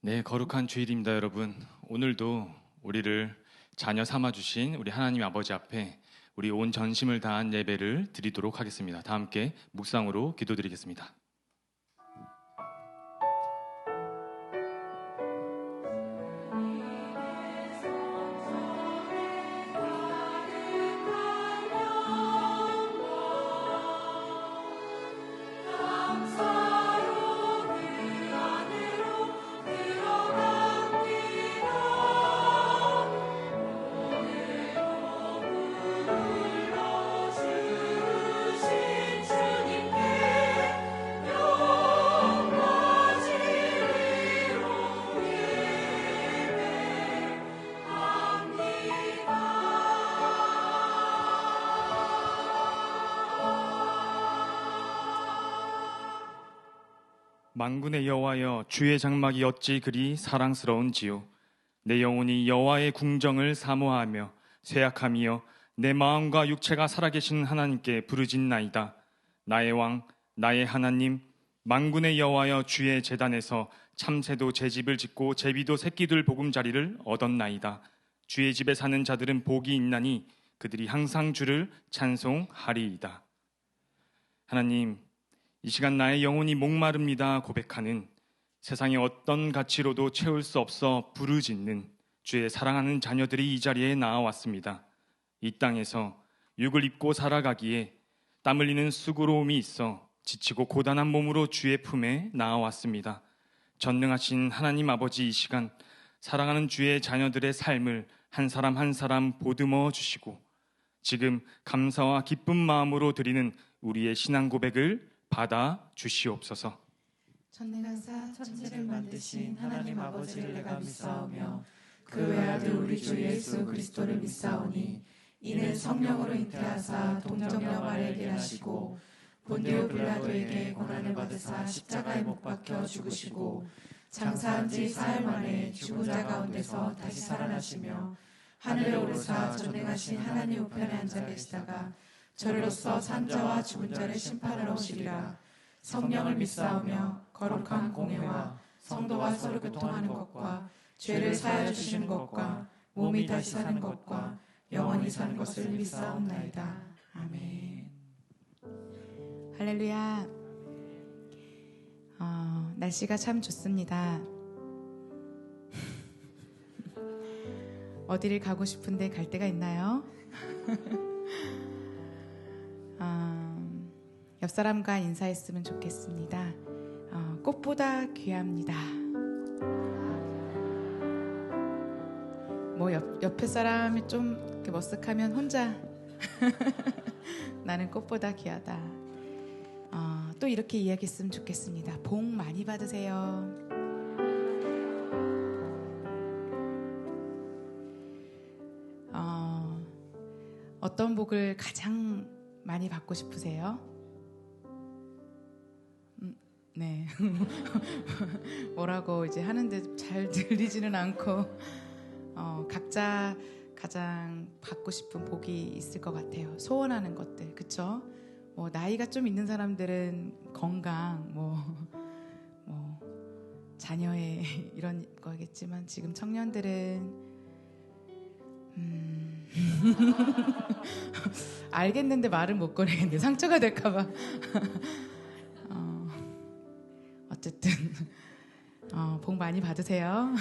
네, 거룩한 주일입니다, 여러분. 오늘도 우리를 자녀 삼아 주신 우리 하나님 아버지 앞에 우리 온 전심을 다한 예배를 드리도록 하겠습니다. 다 함께 묵상으로 기도드리겠습니다. 만군의 여호와여, 주의 장막이 어찌 그리 사랑스러운지요. 내 영혼이 여호와의 궁정을 사모하며 쇠약함이여 내 마음과 육체가 살아계신 하나님께 부르짖나이다. 나의 왕, 나의 하나님, 만군의 여호와여, 주의 제단에서 참새도 제 집을 짓고 제비도 새끼들 보금자리를 얻었나이다. 주의 집에 사는 자들은 복이 있나니 그들이 항상 주를 찬송하리이다. 하나님, 이 시간 나의 영혼이 목마릅니다 고백하는, 세상의 어떤 가치로도 채울 수 없어 부르짖는 주의 사랑하는 자녀들이 이 자리에 나와왔습니다. 이 땅에서 육을 입고 살아가기에 땀 흘리는 수고로움이 있어 지치고 고단한 몸으로 주의 품에 나와왔습니다. 전능하신 하나님 아버지, 이 시간 사랑하는 주의 자녀들의 삶을 한 사람 한 사람 보듬어 주시고 지금 감사와 기쁜 마음으로 드리는 우리의 신앙 고백을 받아 주시옵소서. 전능하사 천지를 만드신 하나님 아버지를 내가 믿사오며 그 외아들 우리 주 예수 그리스도를 믿사오니 이는 성령으로 잉태하사 동정녀 마리아에게 나시고 본디오 빌라도에게 고난을 받으사 십자가에 못 박혀 죽으시고 장사한 지 사흘 만에 죽은 자 가운데서 다시 살아나시며 하늘에 오르사 전능하신 하나님 우편에 앉아 계시다가 저리로서 산자와 죽은 자를 심판하러 오시리라. 성령을 믿사오며 거룩한 공회와 성도와 서로 교통하는 것과 죄를 사하여 주시는 것과 몸이 다시 사는 것과 영원히 사는 것을 믿사옵나이다. 아멘. 할렐루야. 날씨가 참 좋습니다. 어디를 가고 싶은데 갈 데가 있나요? 옆 사람과 인사했으면 좋겠습니다. 꽃보다 귀합니다. 뭐 옆에 사람이 좀 이렇게 머쓱하면 혼자 나는 꽃보다 귀하다. 또 이렇게 이야기했으면 좋겠습니다. 복 많이 받으세요. 어떤 복을 가장 많이 받고 싶으세요? 네. 뭐라고 이제 하는데 잘 들리지는 않고 각자 가장 받고 싶은 복이 있을 것 같아요. 소원하는 것들, 그쵸? 뭐 나이가 좀 있는 사람들은 건강, 뭐 자녀의 이런 거겠지만 지금 청년들은 알겠는데 말은 못 꺼내겠는데 상처가 될까봐. 어쨌든 복 많이 받으세요.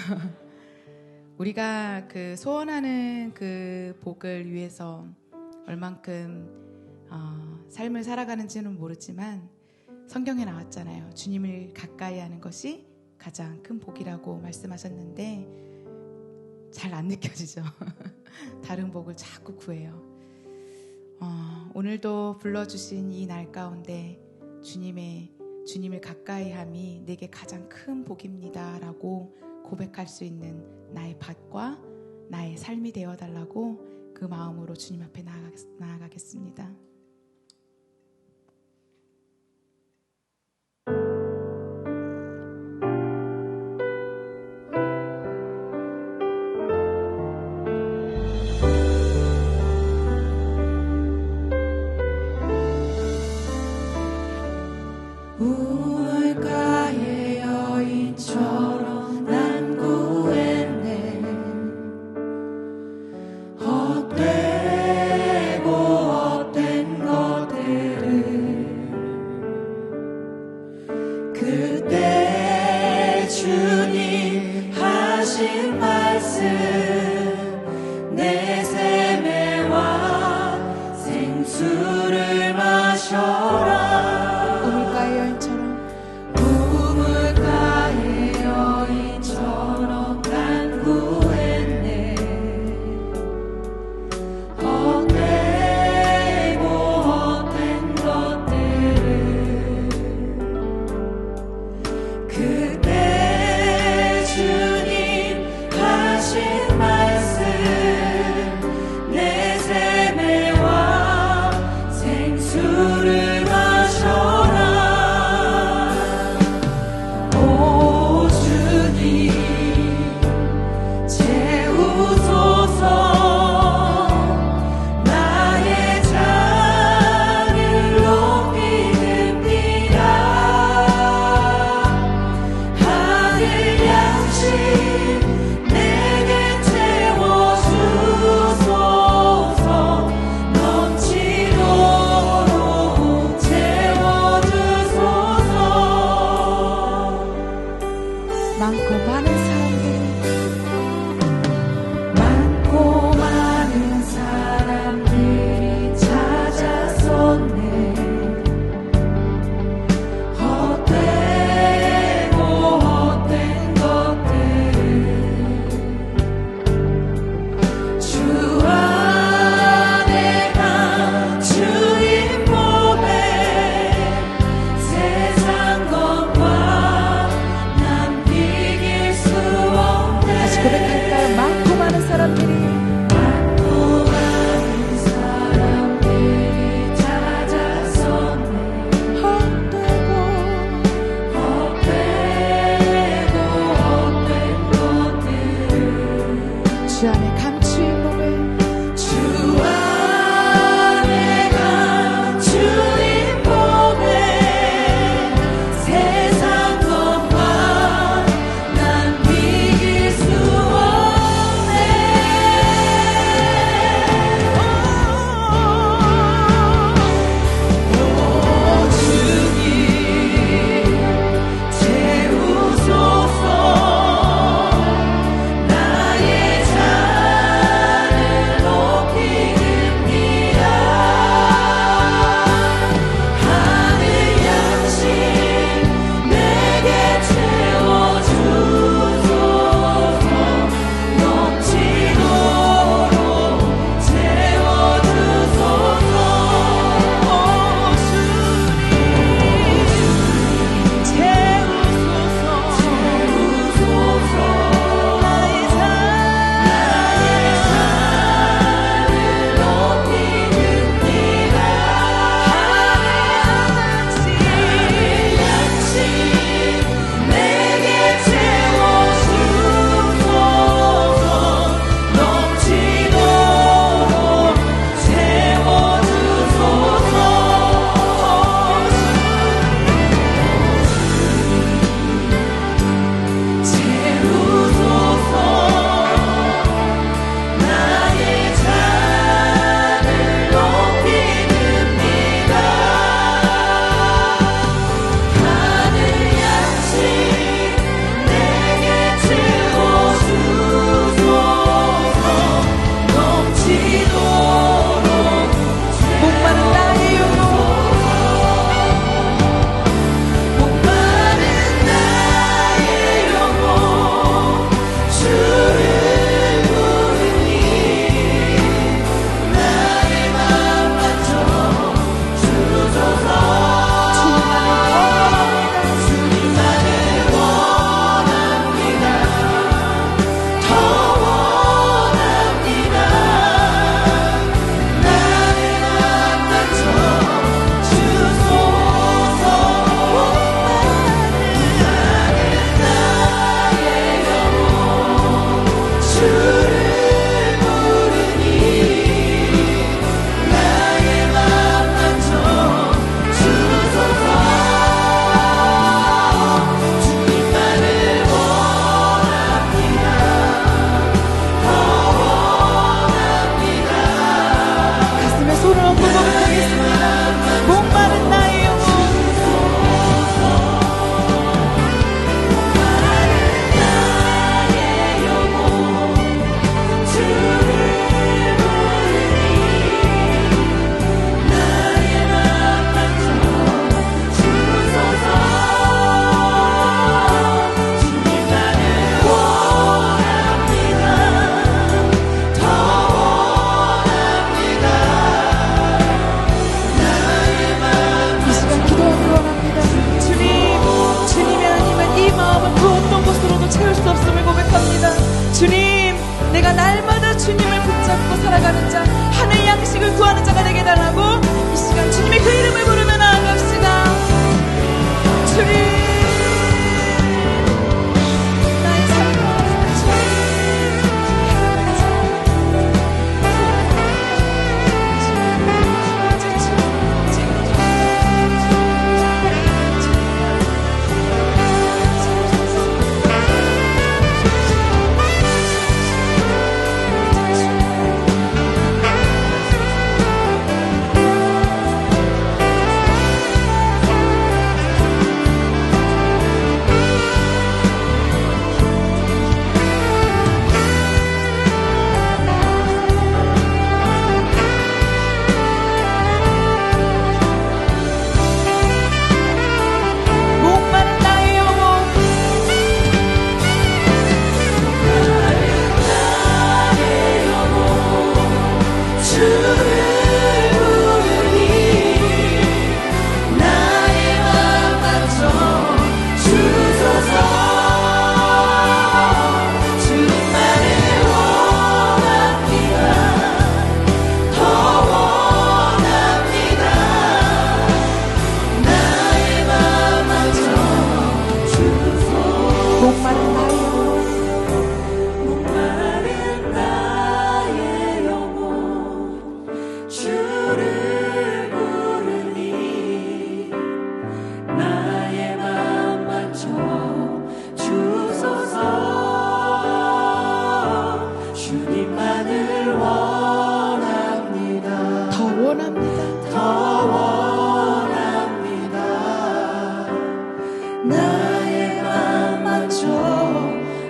우리가 그 소원하는 그 복을 위해서 얼만큼 삶을 살아가는지는 모르지만 성경에 나왔잖아요. 주님을 가까이 하는 것이 가장 큰 복이라고 말씀하셨는데 잘 안 느껴지죠. 다른 복을 자꾸 구해요. 오늘도 불러주신 이 날 가운데 주님을 가까이함이 내게 가장 큰 복입니다 라고 고백할 수 있는 나의 밭과 나의 삶이 되어달라고 그 마음으로 주님 앞에 나아가겠습니다. 우물가의 여인처럼 날 그때 주님 하신 말씀 내 세매와 생수를 마셔라. 우물가의 여인처럼 우물가의 여인처럼 난 구했네. 헛되고 헛된 것들을 그때 주님 하신 말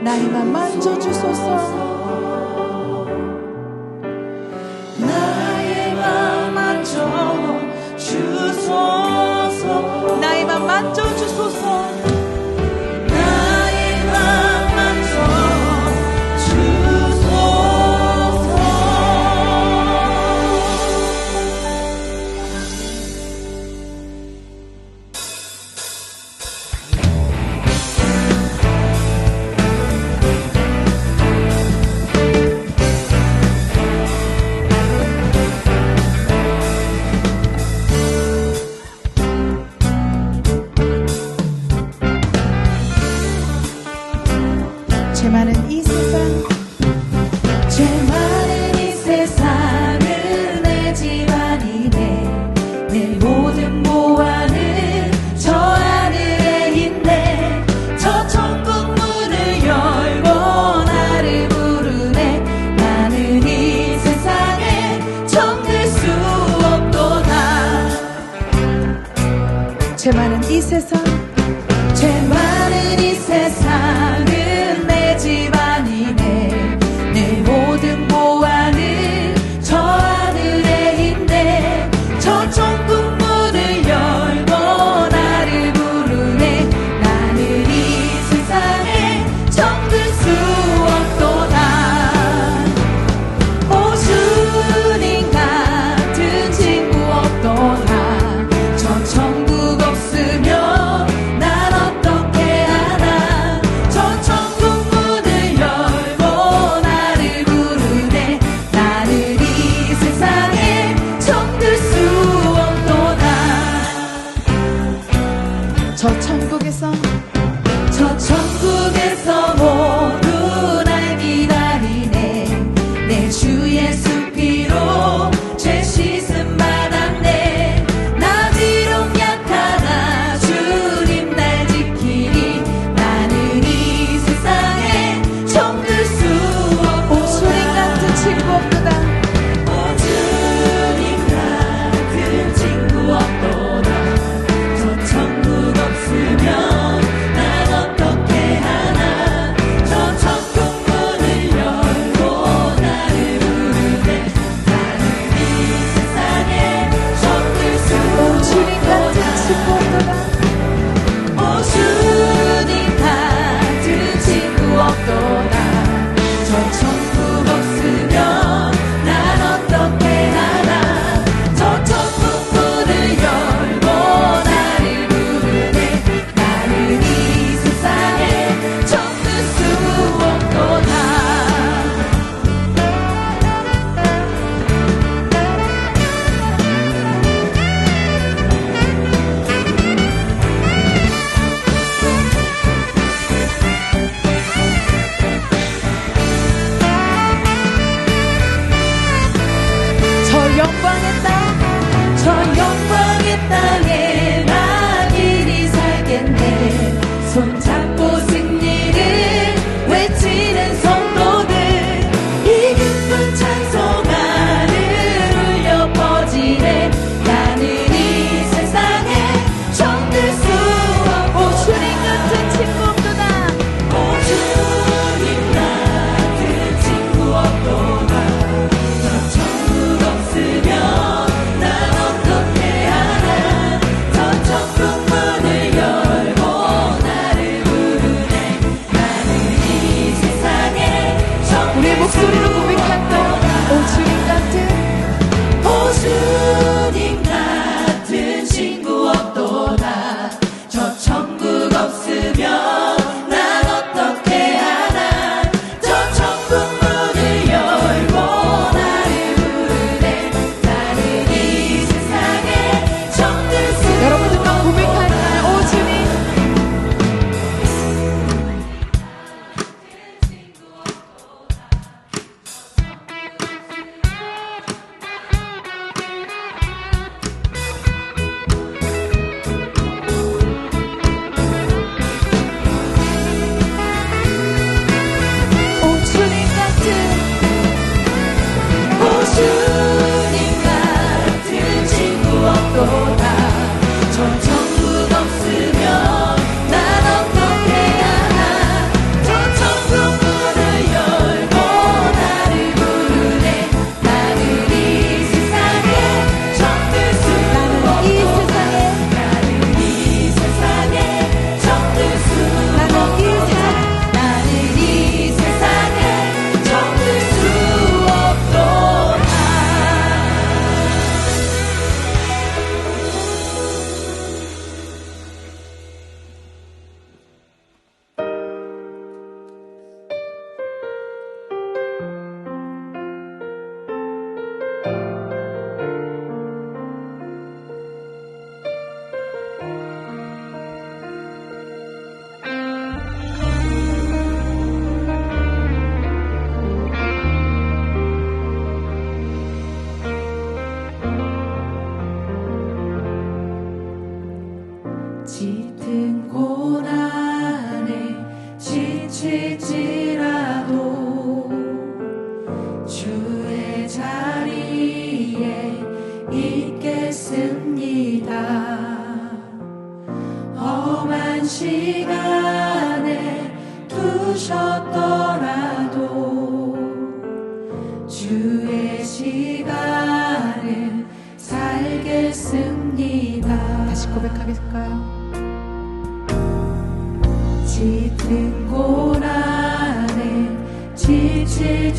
나이만 만져주소서. 나의 맘 만져주소서. 나이만 만져주소서. 나의 맘 만져주소서. 죄 많은 이 세상, 죄 많은 이 세상은 내 집안이네. 내 모든 보안은 저 하늘에 있네. 저 천국 문을 열고 나를 부르네. 나는 이 세상에 정들 수 없도다. 죄 많은 이 세상, 죄 많은 이 세상은 내 집안이네. 내 모든 보안은 저 하늘에 있네. 저 천국 문을 열고 나를 부르네. 나는 이 세상에 정들 수 없도다. 오 주님 같은 친구 없도다. 저 천국 없으면 난 어떻게 하나. 저 천국 문을 열고 나를 부르네. 나를 이 세상에 정들 수 없도다. 저 천국에서 저 천국에서 모두 날 기다리네. 내 주 예수 피로 죄 씻음 받았네. 나 비록 약하나 주님 날 지키니. 나는 이 세상에 정들 수 없도다. 주님 같은 친구 없도다. 오 주님 같은 친구 없도다. 저 천국 없으면 난 어떻게 하나. 저 천국 문을 열고 나를 부르네. 나는 이 세상에 정들 수 오 주님 같은 친구 없도다. 없도다. 오 주님 같은 친구 없도다. 저 천국 없으면 난 어떻게 하나. 저 천국 문을 열고 나를 부르네. 나는 이 세상에 정들 수 없도다. 저 영광의 땅, 저 영광의 땅에 난 이리 살겠네. 손잡고 승리를 외치는 성도들. 이 기쁜 찬송가를 울려 퍼지네. 나는 이 세상에 정들 수 없고. 오 주님 같은 친구 없도다. 오 주님 같은 친구 없도다. 저 천국 없으면 난 어떻게 하나. 저 천국 문을 열고 나를 시간에 두셨더라도 주의 시간을 살겠습니다. 다시 고백하겠을까요? 짙은 고난에 지칠지라도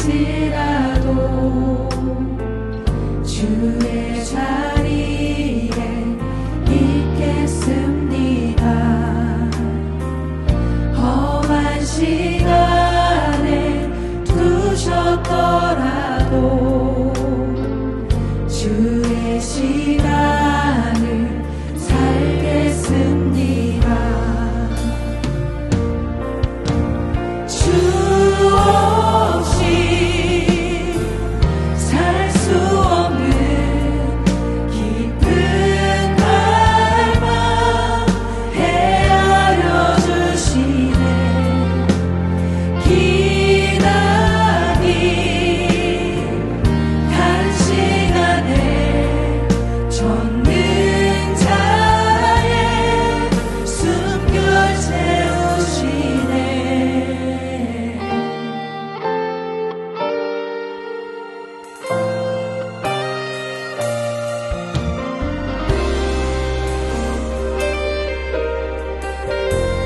주의 자리에 있겠습니다. 험한 시간에 두셨더라도 주의 시간을 살겠습니다. 주 없이 살 수 없는 깊은 갈망 헤아려 주시네. 기나긴 단시간에 전능자의 숨결 채우시네.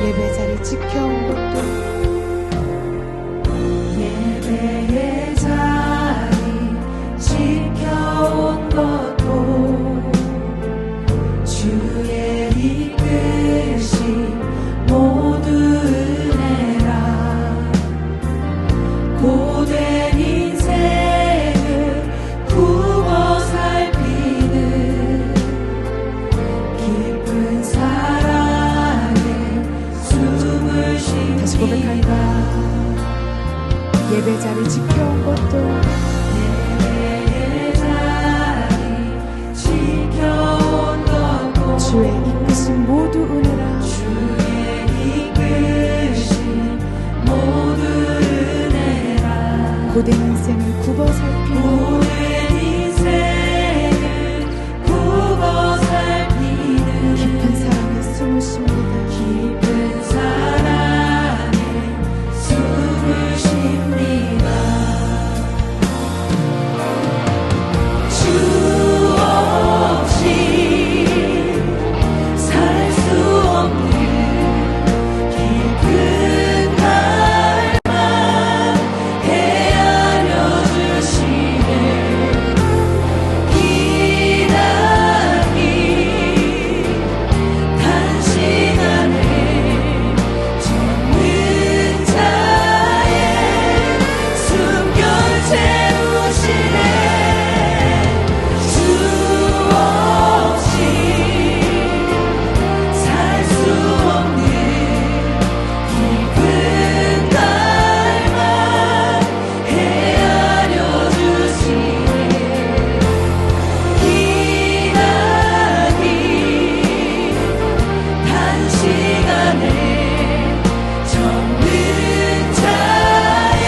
예배 자리 지켜온 것도 예배의 자리 지켜온 것도 주의 이끄심 모두 은혜라. 고된 인생을 품어 살피는 깊은 사랑에 숨을 다시 고백할까? 쉽니다. 예배 자리 지켜온 것도 예배의 자리 지켜온 것도 주의 이끄심 모두 은혜라. 주의 이끄심 모두 은혜라. 고된 인생을 굽어 살피는 고된 인생을 굽어 살피는 깊은 사랑에 숨을 쉽니다. 깊은 사랑에 숨을 쉽니다. 주 없이 살 수 없는 깊은 갈망 헤아려 주시네. 기나긴 단시간에 전능자의 숨결 채우시네. 주 없이 살 수 없는 깊은 갈망 헤아려 주시네. 기나긴 단시간에 전능자의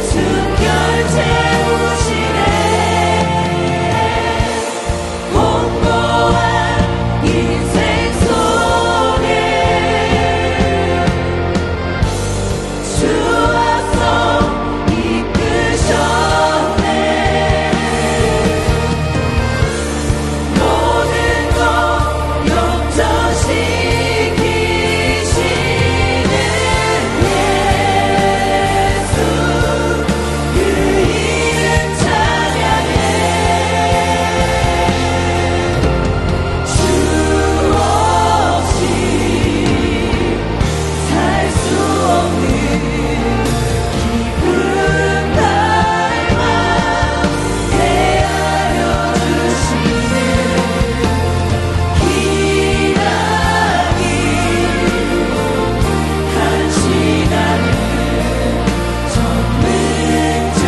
숨결 채우시네. 공고한 인생 속에 주와서 이끄셨네. 모든 것 역전시키시는 예수, 그 이름 찬양해. 주 없이 살 수 없는 깊은 갈망 헤아려 주시네. 기나긴 단시간에 전능자의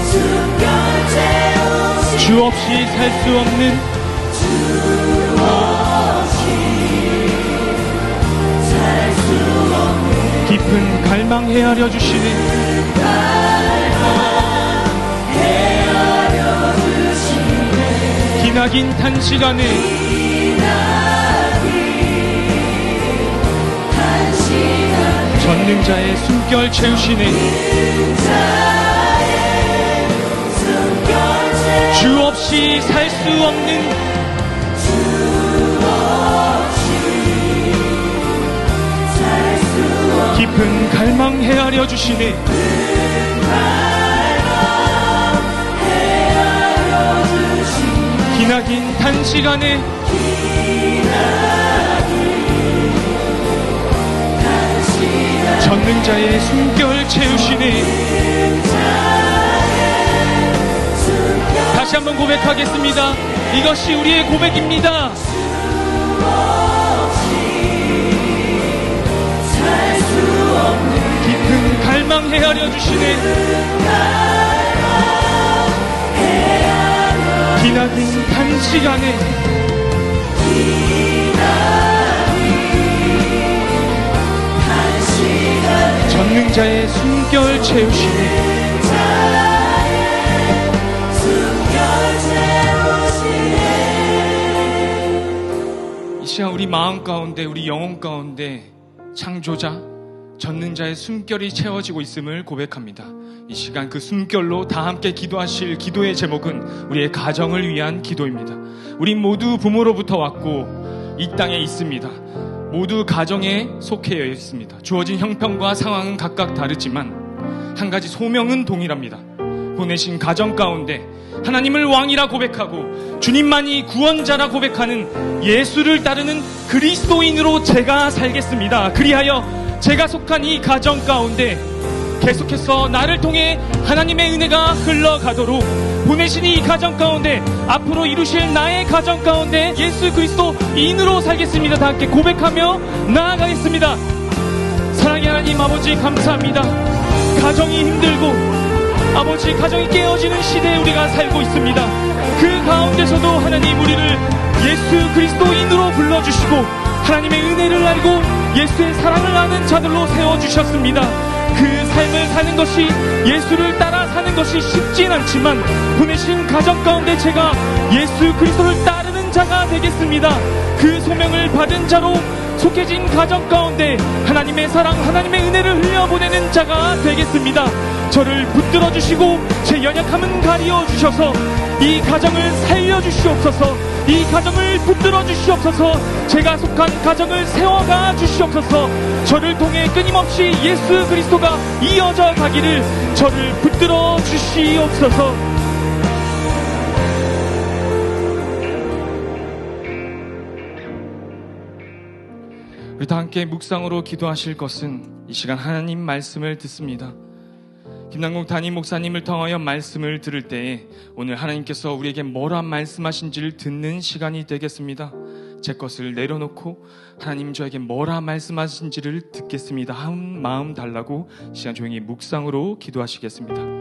숨결 채우시네. 주 없이 살 수 없는 주 없이 살 수 없는 깊은 갈망 헤아려 주시는 헤아려 주시네. 기나긴 단시간에 기나긴 전능자의 숨결 채우시네. 주 없이 살 수 없는 깊은 갈망 헤아려 주시네. 기나긴 단시간에 전능자의 숨결 채우시네. 다시 한번 고백하겠습니다. 이것이 우리의 고백입니다. 깊은 갈망 헤아려 주시네. 기나긴 단시간에 전능자의 숨결 채우시네. 이 시간 우리 마음 가운데, 우리 영혼 가운데 창조자 전능자의 숨결이 채워지고 있음을 고백합니다. 이 시간 그 숨결로 다 함께 기도하실 기도의 제목은 우리의 가정을 위한 기도입니다. 우리 모두 부모로부터 왔고 이 땅에 있습니다. 모두 가정에 속해 있습니다. 주어진 형편과 상황은 각각 다르지만 한 가지 소명은 동일합니다. 보내신 가정 가운데 하나님을 왕이라 고백하고 주님만이 구원자라 고백하는 예수를 따르는 그리스도인으로 제가 살겠습니다. 그리하여 제가 속한 이 가정 가운데 계속해서 나를 통해 하나님의 은혜가 흘러가도록 보내신 이 가정 가운데 앞으로 이루실 나의 가정 가운데 예수 그리스도인으로 살겠습니다. 다 함께 고백하며 나아가겠습니다. 사랑의 하나님 아버지 감사합니다. 가정이 힘들고 아버지 가정이 깨어지는 시대에 우리가 살고 있습니다. 그 가운데서도 하나님 우리를 예수 그리스도인으로 불러주시고 하나님의 은혜를 알고 예수의 사랑을 아는 자들로 세워주셨습니다. 그 삶을 사는 것이 예수를 따라 사는 것이 쉽진 않지만 보내신 가정 가운데 제가 예수 그리스도를 따르는 자가 되겠습니다. 그 소명을 받은 자로 속해진 가정 가운데 하나님의 사랑, 하나님의 은혜를 흘려보내는 자가 되겠습니다. 저를 붙들어 주시고 제 연약함은 가리어 주셔서 이 가정을 살려 주시옵소서. 이 가정을 붙들어 주시옵소서. 제가 속한 가정을 세워가 주시옵소서. 저를 통해 끊임없이 예수 그리스도가 이어져 가기를 저를 붙들어 주시옵소서. 우리 다 함께 묵상으로 기도하실 것은 이 시간 하나님 말씀을 듣습니다. 김남국 담임 목사님을 통하여 말씀을 들을 때에 오늘 하나님께서 우리에게 뭐라 말씀하신지를 듣는 시간이 되겠습니다. 제 것을 내려놓고 하나님 저에게 뭐라 말씀하신지를 듣겠습니다. 한 마음 달라고 시간 조용히 묵상으로 기도하시겠습니다.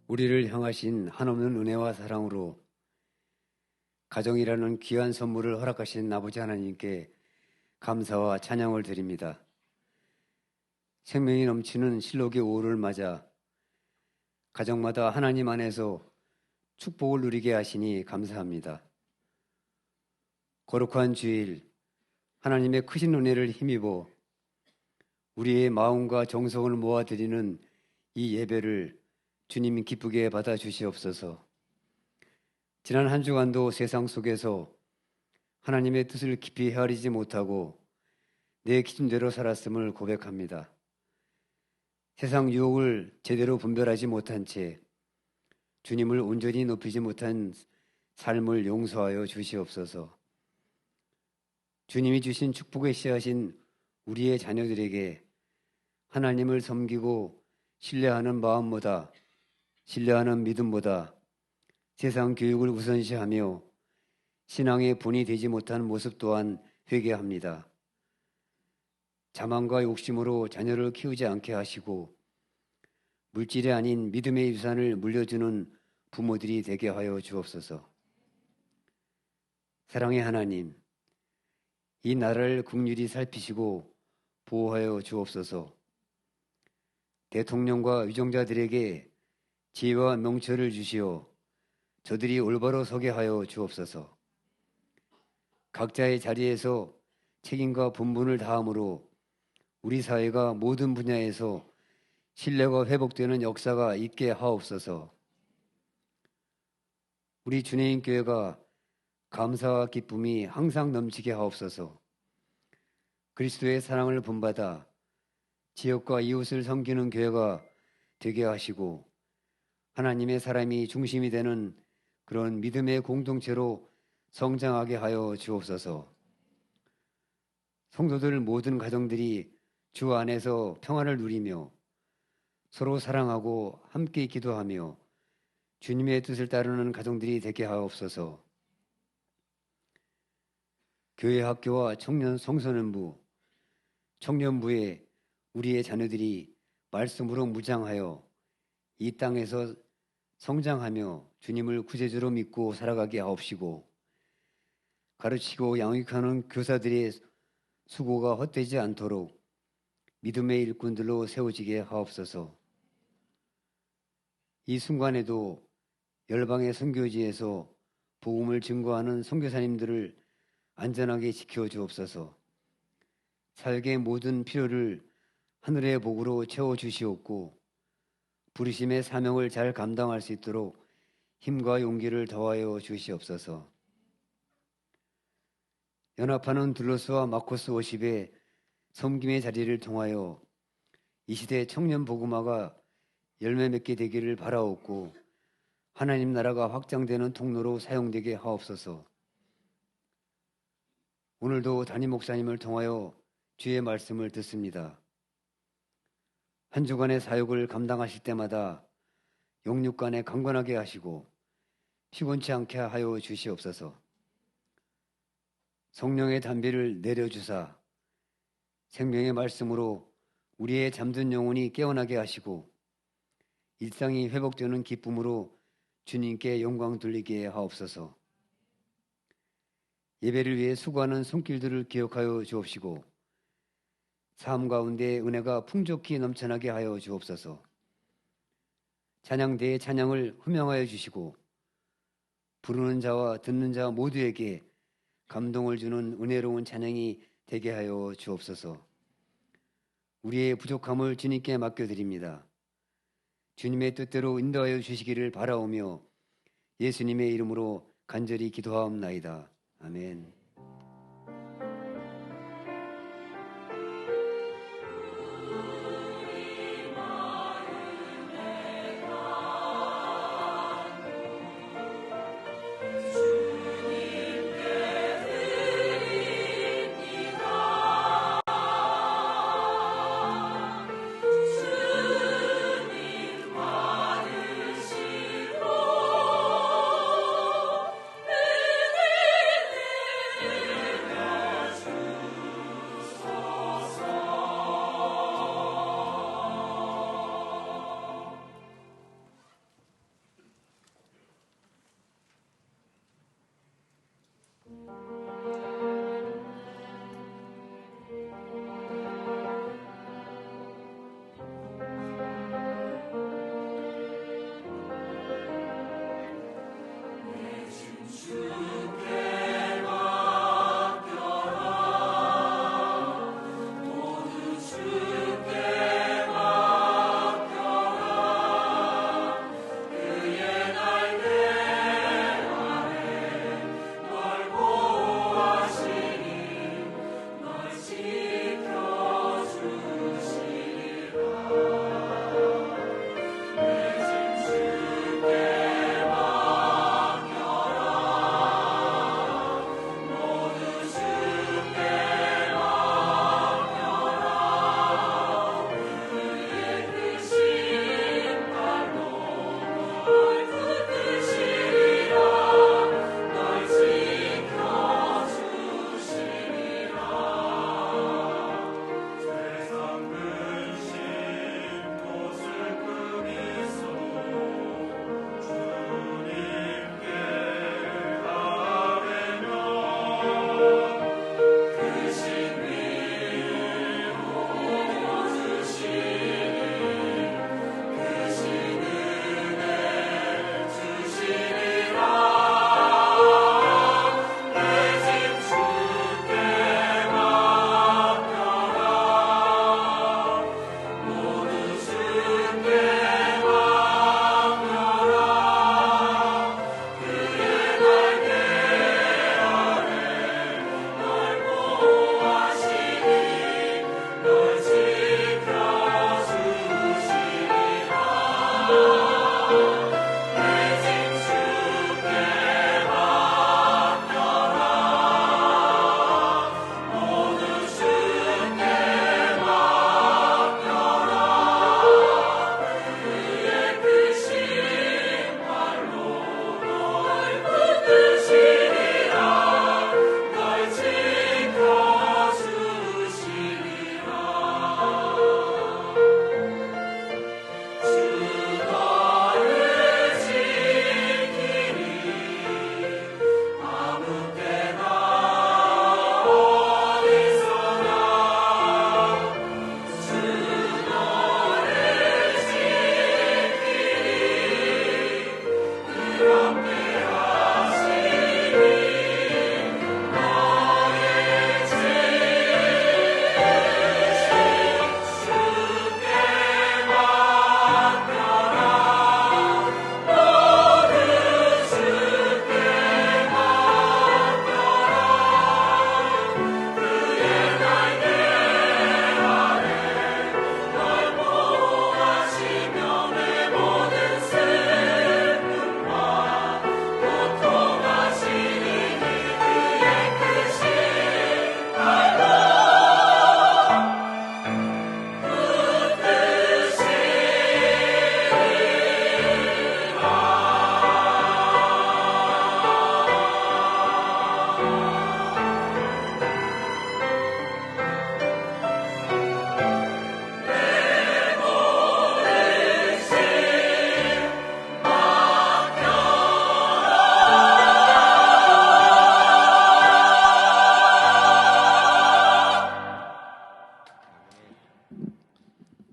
우리를 향하신 한없는 은혜와 사랑으로 가정이라는 귀한 선물을 허락하신 아버지 하나님께 감사와 찬양을 드립니다. 생명이 넘치는 실록의 5월을 맞아 가정마다 하나님 안에서 축복을 누리게 하시니 감사합니다. 거룩한 주일 하나님의 크신 은혜를 힘입어 우리의 마음과 정성을 모아드리는 이 예배를 주님 기쁘게 받아주시옵소서. 지난 한 주간도 세상 속에서 하나님의 뜻을 깊이 헤아리지 못하고 내 기준대로 살았음을 고백합니다. 세상 유혹을 제대로 분별하지 못한 채 주님을 온전히 높이지 못한 삶을 용서하여 주시옵소서. 주님이 주신 축복의 씨앗인 우리의 자녀들에게 하나님을 섬기고 신뢰하는 마음보다, 신뢰하는 믿음보다 세상 교육을 우선시하며 신앙의 본이 되지 못한 모습 또한 회개합니다. 자만과 욕심으로 자녀를 키우지 않게 하시고 물질이 아닌 믿음의 유산을 물려주는 부모들이 되게 하여 주옵소서. 사랑의 하나님, 이 나라를 긍휼히 살피시고 보호하여 주옵소서. 대통령과 위정자들에게 지혜와 명철을 주시어 저들이 올바로 서게 하여 주옵소서. 각자의 자리에서 책임과 본분을 다함으로 우리 사회가 모든 분야에서 신뢰가 회복되는 역사가 있게 하옵소서. 우리 주님 교회가 감사와 기쁨이 항상 넘치게 하옵소서. 그리스도의 사랑을 본받아 지역과 이웃을 섬기는 교회가 되게 하시고 하나님의 사람이 중심이 되는 그런 믿음의 공동체로 성장하게 하여 주옵소서. 성도들 모든 가정들이 주 안에서 평안을 누리며 서로 사랑하고 함께 기도하며 주님의 뜻을 따르는 가정들이 되게 하옵소서. 교회 학교와 청년 청소년부, 청년부에 우리의 자녀들이 말씀으로 무장하여 이 땅에서 성장하며 주님을 구세주로 믿고 살아가게 하옵시고 가르치고 양육하는 교사들의 수고가 헛되지 않도록 믿음의 일꾼들로 세워지게 하옵소서. 이 순간에도 열방의 선교지에서 복음을 증거하는 선교사님들을 안전하게 지켜 주옵소서. 살게 모든 필요를 하늘의 복으로 채워 주시옵고 부르심의 사명을 잘 감당할 수 있도록 힘과 용기를 더하여 주시옵소서. 연합하는 둘로스와 마코스 50의 섬김의 자리를 통하여 이 시대 청년 복음화가 열매 맺게 되기를 바라옵고 하나님 나라가 확장되는 통로로 사용되게 하옵소서. 오늘도 담임 목사님을 통하여 주의 말씀을 듣습니다. 한 주간의 사역을 감당하실 때마다 영육간에 강건하게 하시고 피곤치 않게 하여 주시옵소서. 성령의 담비를 내려주사 생명의 말씀으로 우리의 잠든 영혼이 깨어나게 하시고 일상이 회복되는 기쁨으로 주님께 영광 돌리게 하옵소서. 예배를 위해 수고하는 손길들을 기억하여 주옵시고 삶 가운데 은혜가 풍족히 넘쳐나게 하여 주옵소서. 찬양대의 찬양을 흠양하여 주시고 부르는 자와 듣는 자 모두에게 감동을 주는 은혜로운 찬양이 되게 하여 주옵소서. 우리의 부족함을 주님께 맡겨드립니다. 주님의 뜻대로 인도하여 주시기를 바라오며 예수님의 이름으로 간절히 기도하옵나이다. 아멘.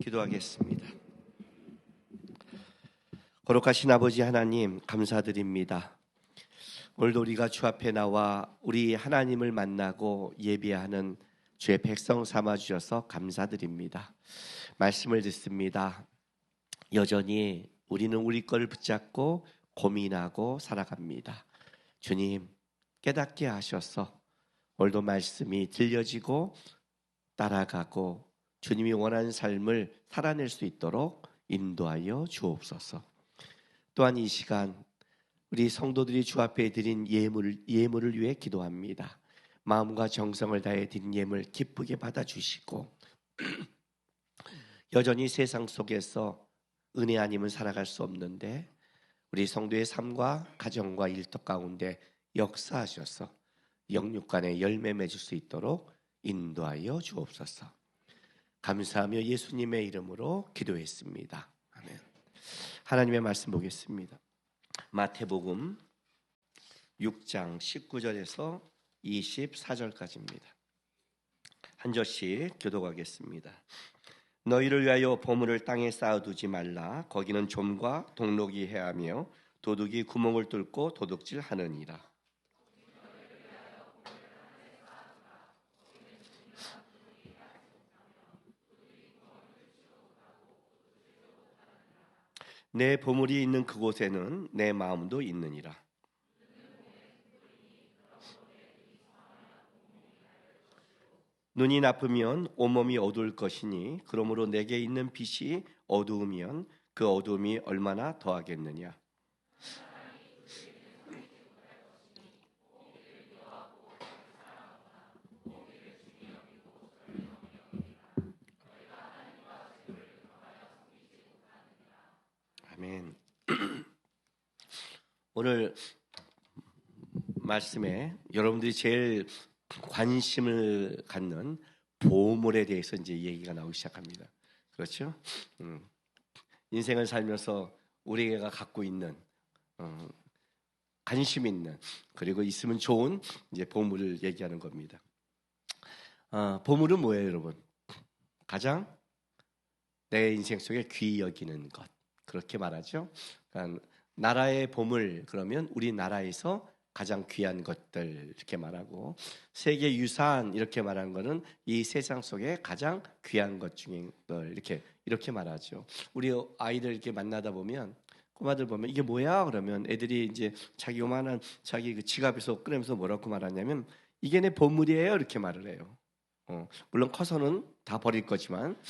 기도하겠습니다. 거룩하신 아버지 하나님, 감사드립니다. 오늘도 우리가 주 앞에 나와 우리 하나님을 만나고 예배하는 주의 백성 삼아 주셔서 감사드립니다. 말씀을 듣습니다. 여전히 우리는 우리 거를 붙잡고 고민하고 살아갑니다. 주님, 깨닫게 하셔서 오늘도 말씀이 들려지고 따라가고 주님이 원하는 삶을 살아낼 수 있도록 인도하여 주옵소서. 또한 이 시간 우리 성도들이 주 앞에 드린 예물을 위해 기도합니다. 마음과 정성을 다해 드린 예물 기쁘게 받아주시고 여전히 세상 속에서 은혜 아니면 살아갈 수 없는데 우리 성도의 삶과 가정과 일터 가운데 역사하셔서 영육간에 열매 맺을 수 있도록 인도하여 주옵소서. 감사하며 예수님의 이름으로 기도했습니다. 아멘. 하나님의 말씀 보겠습니다. 마태복음 6장 19절에서 24절까지입니다. 한 절씩 교독하겠습니다. 너희를 위하여 보물을 땅에 쌓아두지 말라. 거기는 좀과 동록이 해하며 도둑이 구멍을 뚫고 도둑질하느니라. 내 보물이 있는 그곳에는 내 마음도 있느니라. 눈이 나쁘면 온몸이 어두울 것이니 그러므로 내게 있는 빛이 어두우면 그 어두움이 얼마나 더하겠느냐. 아멘. 오늘 말씀에 여러분들이 제일 관심을 갖는 보물에 대해서 이제 얘기가 나오기 시작합니다. 그렇죠? 인생을 살면서 우리가 갖고 있는 관심 있는 그리고 있으면 좋은 이제 보물을 얘기하는 겁니다. 보물은 뭐예요, 여러분? 가장 내 인생 속에 귀히 여기는 것, 그렇게 말하죠. 그러니까 나라의 보물 그러면 우리나라에서 가장 귀한 것들 이렇게 말하고, 세계 유산 이렇게 말하는 거는 이 세상 속에 가장 귀한 것 중에 이렇게 말하죠. 우리 아이들 이렇게 만나다 보면, 꼬마들 보면 이게 뭐야 그러면 애들이 이제 자기 요만한 자기 그 지갑에서 꺼내면서 뭐라고 말하냐면 이게 내 보물이에요 이렇게 말을 해요. 물론 커서는 다 버릴 거지만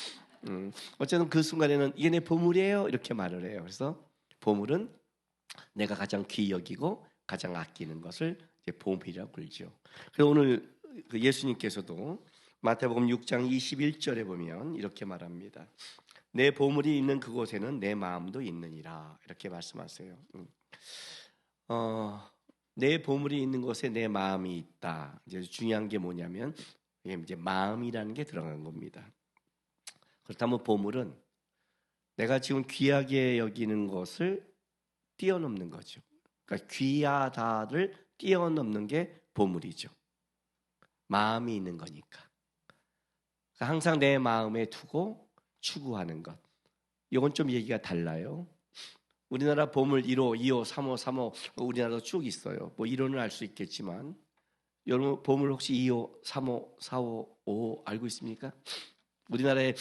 어쨌든 그 순간에는 이게 내 보물이에요 이렇게 말을 해요. 그래서 보물은 내가 가장 귀히 여기고 가장 아끼는 것을 이제 보물이라고 그러죠. 그래서 오늘 예수님께서도 마태복음 6장 21절에 보면 이렇게 말합니다. 내 보물이 있는 그곳에는 내 마음도 있느니라 이렇게 말씀하세요. 내 보물이 있는 곳에 내 마음이 있다. 이제 중요한 게 뭐냐면 이게 이제 마음이라는 게 들어간 겁니다. 그렇다면 보물은 내가 지금 귀하게 여기는 것을 뛰어넘는 거죠. 그러니까 귀하다를 뛰어넘는 게 보물이죠. 마음이 있는 거니까. 그러니까 항상 내 마음에 두고 추구하는 것. 이건 좀 얘기가 달라요. 우리나라 보물 1호, 2호, 3호, 3호 우리나라도 쭉 있어요. 뭐 1호는 알 수 있겠지만 여러분 보물 혹시 2호, 3호, 4호, 5호 알고 있습니까? 우리나라에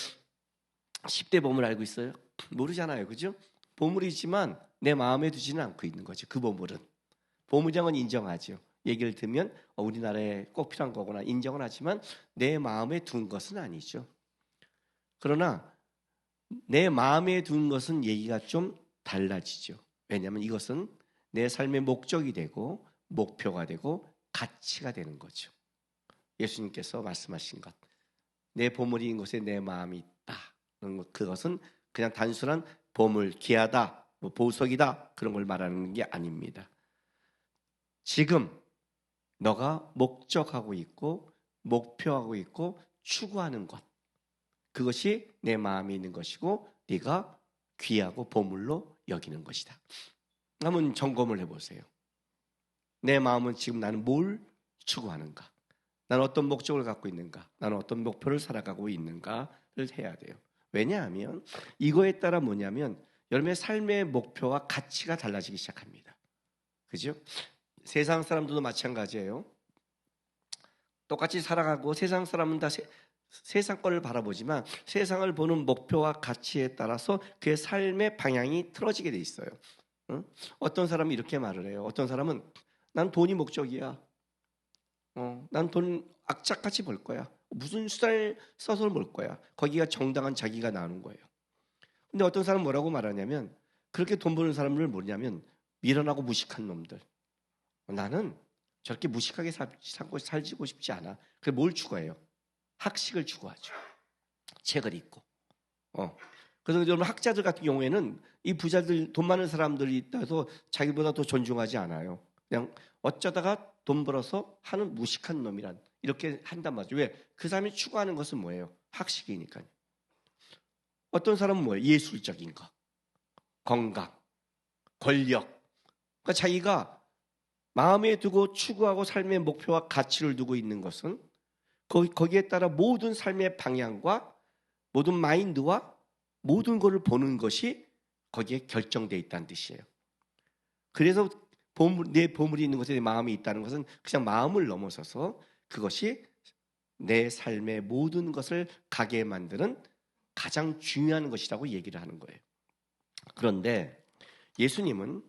10대 보물 알고 있어요? 모르잖아요. 그죠? 보물이지만 내 마음에 두지는 않고 있는 거죠. 그 보물은. 보물장은 인정하죠. 얘기를 들으면 우리나라에 꼭 필요한 거구나 인정은 하지만 내 마음에 둔 것은 아니죠. 그러나 내 마음에 둔 것은 얘기가 좀 달라지죠. 왜냐하면 이것은 내 삶의 목적이 되고 목표가 되고 가치가 되는 거죠. 예수님께서 말씀하신 것. 내 보물이 있는 곳에 내 마음이 있다. 그것은 그냥 단순한 보물, 귀하다, 뭐 보석이다 그런 걸 말하는 게 아닙니다. 지금 너가 목적하고 있고 목표하고 있고 추구하는 것, 그것이 내 마음에 있는 것이고 네가 귀하고 보물로 여기는 것이다. 한번 점검을 해보세요. 내 마음은 지금 나는 뭘 추구하는가? 나는 어떤 목적을 갖고 있는가? 나는 어떤 목표를 살아가고 있는가를 해야 돼요. 왜냐하면 이거에 따라 뭐냐면 여러분의 삶의 목표와 가치가 달라지기 시작합니다. 그죠? 세상 사람들도 마찬가지예요. 똑같이 살아가고 세상 사람은 다 세상 거를 바라보지만 세상을 보는 목표와 가치에 따라서 그의 삶의 방향이 틀어지게 돼 있어요. 응? 어떤 사람은 이렇게 말을 해요. 어떤 사람은 난 돈이 목적이야. 난 돈 악착같이 벌 거야. 무슨 수단을 써서 벌 거야. 거기가 정당한 자기가 나오는 거예요. 근데 어떤 사람은 뭐라고 말하냐면 그렇게 돈 버는 사람을 뭐냐면 미련하고 무식한 놈들. 나는 저렇게 무식하게 살고 싶지 않아. 그래서 뭘 추구해요? 학식을 추구하죠. 책을 읽고. 그래서 여러분 학자들 같은 경우에는 이 부자들, 돈 많은 사람들이 있다고 자기보다 더 존중하지 않아요. 그냥 어쩌다가 돈 벌어서 하는 무식한 놈이란 이렇게 한단 말이죠. 왜? 그 사람이 추구하는 것은 뭐예요? 학식이니까요. 어떤 사람은 뭐예요? 예술적인 거, 건강, 권력. 그러니까 자기가 마음에 두고 추구하고 삶의 목표와 가치를 두고 있는 것은 거기에 따라 모든 삶의 방향과 모든 마인드와 모든 것을 보는 것이 거기에 결정되어 있다는 뜻이에요. 그래서 내 보물이 있는 곳에 내 마음이 있다는 것은 그냥 마음을 넘어서서 그것이 내 삶의 모든 것을 가게 만드는 가장 중요한 것이라고 얘기를 하는 거예요. 그런데 예수님은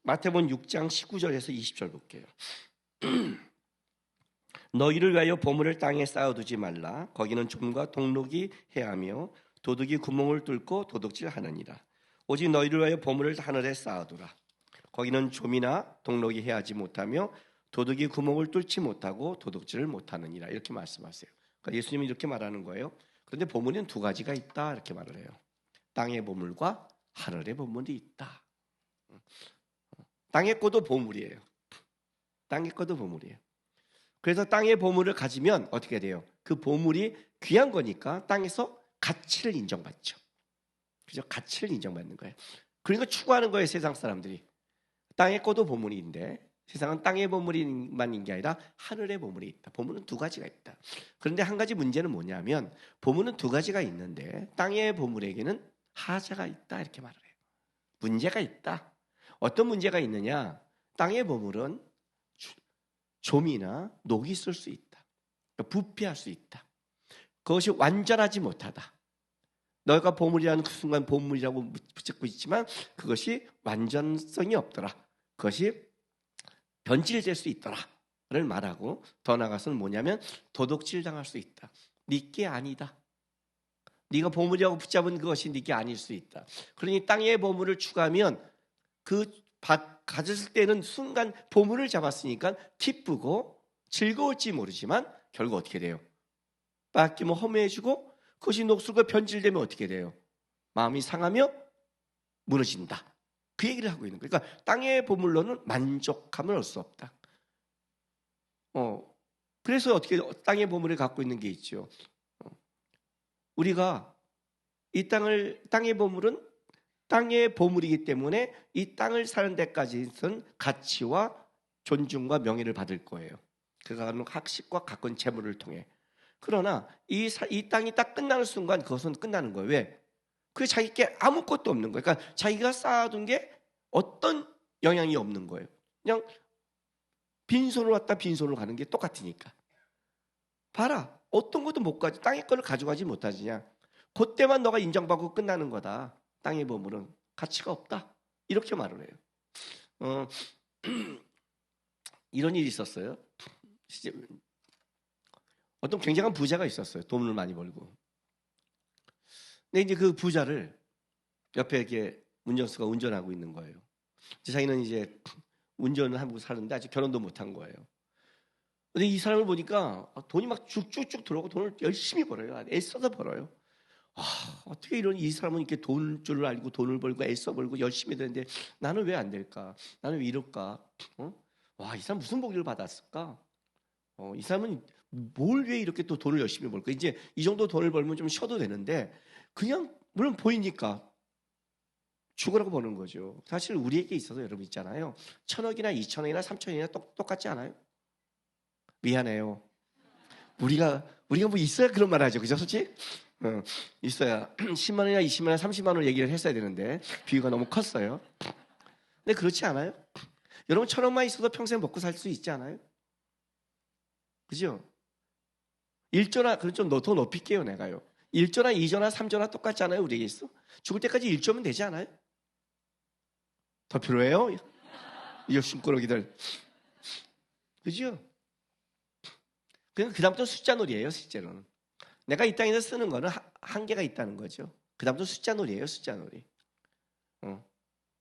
마태복음 6장 19절에서 20절 볼게요. 너희를 위하여 보물을 땅에 쌓아두지 말라. 거기는 좀과 동록이 해하며 도둑이 구멍을 뚫고 도둑질하느니라. 오직 너희를 위하여 보물을 하늘에 쌓아두라. 거기는 좀이나 동록이 해하지 못하며 도둑이 구멍을 뚫지 못하고 도둑질을 못하느니라. 이렇게 말씀하세요. 그러니까 예수님이 이렇게 말하는 거예요. 그런데 보물은 두 가지가 있다 이렇게 말을 해요. 땅의 보물과 하늘의 보물이 있다. 땅의 것도 보물이에요. 땅의 것도 보물이에요. 그래서 땅의 보물을 가지면 어떻게 돼요? 그 보물이 귀한 거니까 땅에서 가치를 인정받죠. 그죠? 가치를 인정받는 거예요. 그러니까 추구하는 거예요, 세상 사람들이. 땅의 것도 보물인데 세상은 땅의 보물만인 게 아니라 하늘의 보물이 있다. 보물은 두 가지가 있다. 그런데 한 가지 문제는 뭐냐면 보물은 두 가지가 있는데 땅의 보물에게는 하자가 있다 이렇게 말을 해요. 문제가 있다. 어떤 문제가 있느냐? 땅의 보물은 좀이나 녹이 있을 수 있다. 부패할 수 있다. 그것이 완전하지 못하다. 너희가 보물이라는 그 순간 보물이라고 붙잡고 있지만 그것이 완전성이 없더라. 그것이 변질될 수 있더라를 말하고 더 나아가서는 뭐냐면 도둑질 당할 수 있다. 네게 아니다. 네가 보물이라고 붙잡은 그것이 네게 아닐 수 있다. 그러니 땅의 보물을 추구하면 가졌을 때는 순간 보물을 잡았으니까 기쁘고 즐거울지 모르지만 결국 어떻게 돼요? 뺏기면 허무해지고 그것이 녹슬고 변질되면 어떻게 돼요? 마음이 상하며 무너진다. 그 얘기를 하고 있는 거예요. 그러니까 땅의 보물로는 만족함을 얻을 수 없다. 그래서 어떻게 땅의 보물을 갖고 있는 게 있죠. 우리가 땅의 보물은 땅의 보물이기 때문에 이 땅을 사는 데까지는 가치와 존중과 명예를 받을 거예요. 그가는 학식과 가꾼 재물을 통해. 그러나 이 땅이 딱 끝나는 순간 그것은 끝나는 거예요. 왜? 그게 자기께 아무것도 없는 거예요. 그러니까 자기가 쌓아둔 게 어떤 영향이 없는 거예요. 그냥 빈손으로 왔다 빈손으로 가는 게 똑같으니까. 봐라. 어떤 것도 못 가지. 땅의 거를 가져가지 못하지냐. 그때만 너가 인정받고 끝나는 거다. 땅의 보물은 가치가 없다. 이렇게 말을 해요. 이런 일이 있었어요. 어떤 굉장한 부자가 있었어요. 돈을 많이 벌고. 근데 이제 그 부자를 옆에 이렇게 운전수가 운전하고 있는 거예요. 자기는 이제 운전을 하고 사는데 아직 결혼도 못한 거예요. 근데 이 사람을 보니까 돈이 막 쭉쭉쭉 들어오고 돈을 열심히 벌어요. 애써서 벌어요. 어떻게 이 사람은 이렇게 돈을 줄 알고 돈을 벌고 애써 벌고 열심히 되는데 나는 왜 안 될까? 나는 왜 이럴까? 이 사람 무슨 복을 받았을까? 이 사람은 뭘 왜 이렇게 또 돈을 열심히 벌까? 이제 이 정도 돈을 벌면 좀 쉬어도 되는데 그냥 물론 보이니까 죽으라고 버는 거죠. 사실 우리에게 있어서 여러분 있잖아요. 1,000억이나 2,000억이나 3,000억이나 똑같지 않아요? 미안해요. 우리가 뭐 있어야 그런 말 하죠. 그죠? 솔직히? 있어야 10만 원이나 20만 원, 30만 원 얘기를 했어야 되는데 비유가 너무 컸어요. 근데 그렇지 않아요? 여러분 1,000원만 있어도 평생 먹고 살 수 있지 않아요? 그죠? 1조나 그럼 좀 더 높일게요. 내가요. 1조나 2조나 3조나 똑같지 않아요? 우리에게 있어? 죽을 때까지 1조면 되지 않아요? 더 필요해요? 이 욕심꾸러기들. 그죠? 그냥 그다음부터 숫자 놀이에요. 실제로는 내가 이 땅에서 쓰는 거는 한계가 있다는 거죠. 그다음부터 숫자 놀이에요. 숫자 놀이.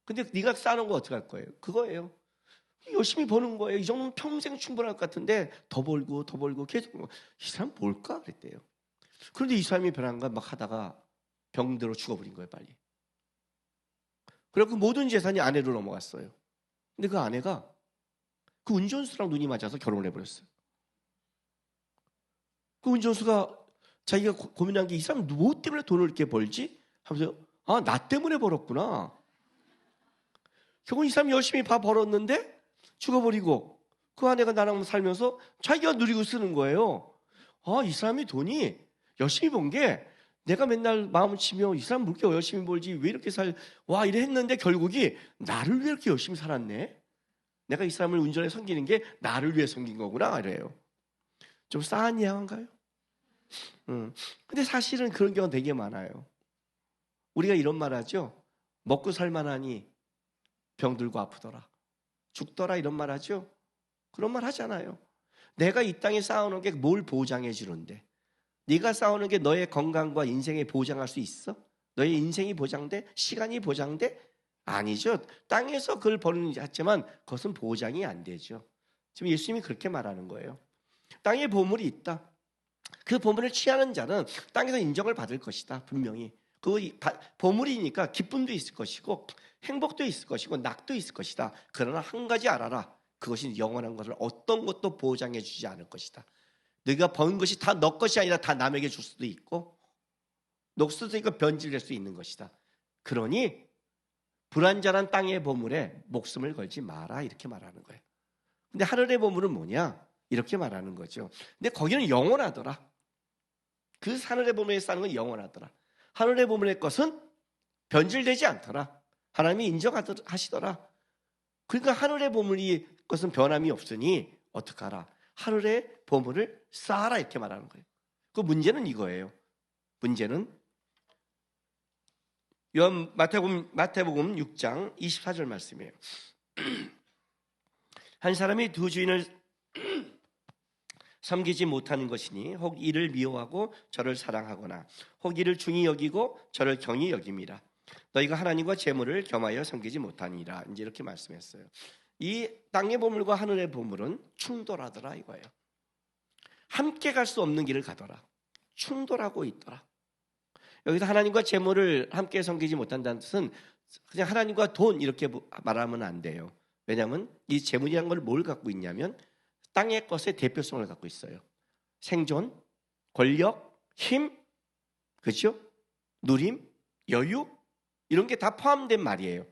근데 네가 쌓아놓은 거 어떻게 할 거예요? 그거예요. 열심히 버는 거예요. 이 정도면 평생 충분할 것 같은데 더 벌고 계속 이 사람 뭘까? 그랬대요. 그런데 이 사람이 변한가 막 하다가 병들어 죽어버린 거예요. 빨리. 그래서 그 모든 재산이 아내로 넘어갔어요. 근데 그 아내가 그 운전수랑 눈이 맞아서 결혼을 해버렸어요. 그 운전수가 자기가 고민한 게 이 사람 뭐 때문에 돈을 이렇게 벌지? 하면서 나 때문에 벌었구나. 결국 이 사람이 열심히 밥 벌었는데 죽어버리고 그 아내가 나랑 살면서 자기가 누리고 쓰는 거예요. 이 사람이 돈이 열심히 번 게 내가 맨날 마음을 치며 이 사람 뭐 이렇게 열심히 벌지 왜 이렇게 이래 했는데 결국이 나를 위해 이렇게 열심히 살았네. 내가 이 사람을 운전에 섬기는 게 나를 위해 섬긴 거구나 이래요. 좀 싸한 이야기인가요? 근데 사실은 그런 경우가 되게 많아요. 우리가 이런 말 하죠. 먹고 살만하니 병들고 아프더라. 죽더라 이런 말 하죠. 그런 말 하잖아요. 내가 이 땅에 쌓아놓은 게 뭘 보장해 주는데 네가 쌓아놓은 게 너의 건강과 인생에 보장할 수 있어? 너의 인생이 보장돼? 시간이 보장돼? 아니죠. 땅에서 그걸 버는 하지만 그것은 보장이 안 되죠. 지금 예수님이 그렇게 말하는 거예요. 땅에 보물이 있다. 그 보물을 취하는 자는 땅에서 인정을 받을 것이다. 분명히. 그 보물이니까 기쁨도 있을 것이고 행복도 있을 것이고 낙도 있을 것이다. 그러나 한 가지 알아라. 그것이 영원한 것을 어떤 것도 보장해 주지 않을 것이다. 네가 번 것이 다 너 것이 아니라 다 남에게 줄 수도 있고 너 수도 있고 변질될 수 있는 것이다. 그러니 불완전한 땅의 보물에 목숨을 걸지 마라 이렇게 말하는 거예요. 근데 하늘의 보물은 뭐냐? 이렇게 말하는 거죠. 근데 거기는 영원하더라. 그 하늘의 보물에 사는 건 영원하더라. 하늘의 보물의 것은 변질되지 않더라. 하나님이 인정하시더라. 그러니까 하늘의 보물이 것은 변함이 없으니 어떡하라? 하늘의 보물을 쌓아라 이렇게 말하는 거예요. 그 문제는 이거예요. 문제는 마태복음 6장 24절 말씀이에요. 한 사람이 두 주인을 섬기지 못하는 것이니 혹 이를 미워하고 저를 사랑하거나 혹 이를 중히 여기고 저를 경히 여김이라. 너희가 하나님과 재물을 겸하여 섬기지 못하니라. 이제 이렇게 말씀했어요. 이 땅의 보물과 하늘의 보물은 충돌하더라 이거예요. 함께 갈 수 없는 길을 가더라. 충돌하고 있더라. 여기서 하나님과 재물을 함께 섬기지 못한다는 뜻은 그냥 하나님과 돈 이렇게 말하면 안 돼요. 왜냐하면 이 재물이라는 걸 뭘 갖고 있냐면 땅의 것의 대표성을 갖고 있어요. 생존, 권력, 힘, 그렇죠? 누림, 여유 이런 게 다 포함된 말이에요.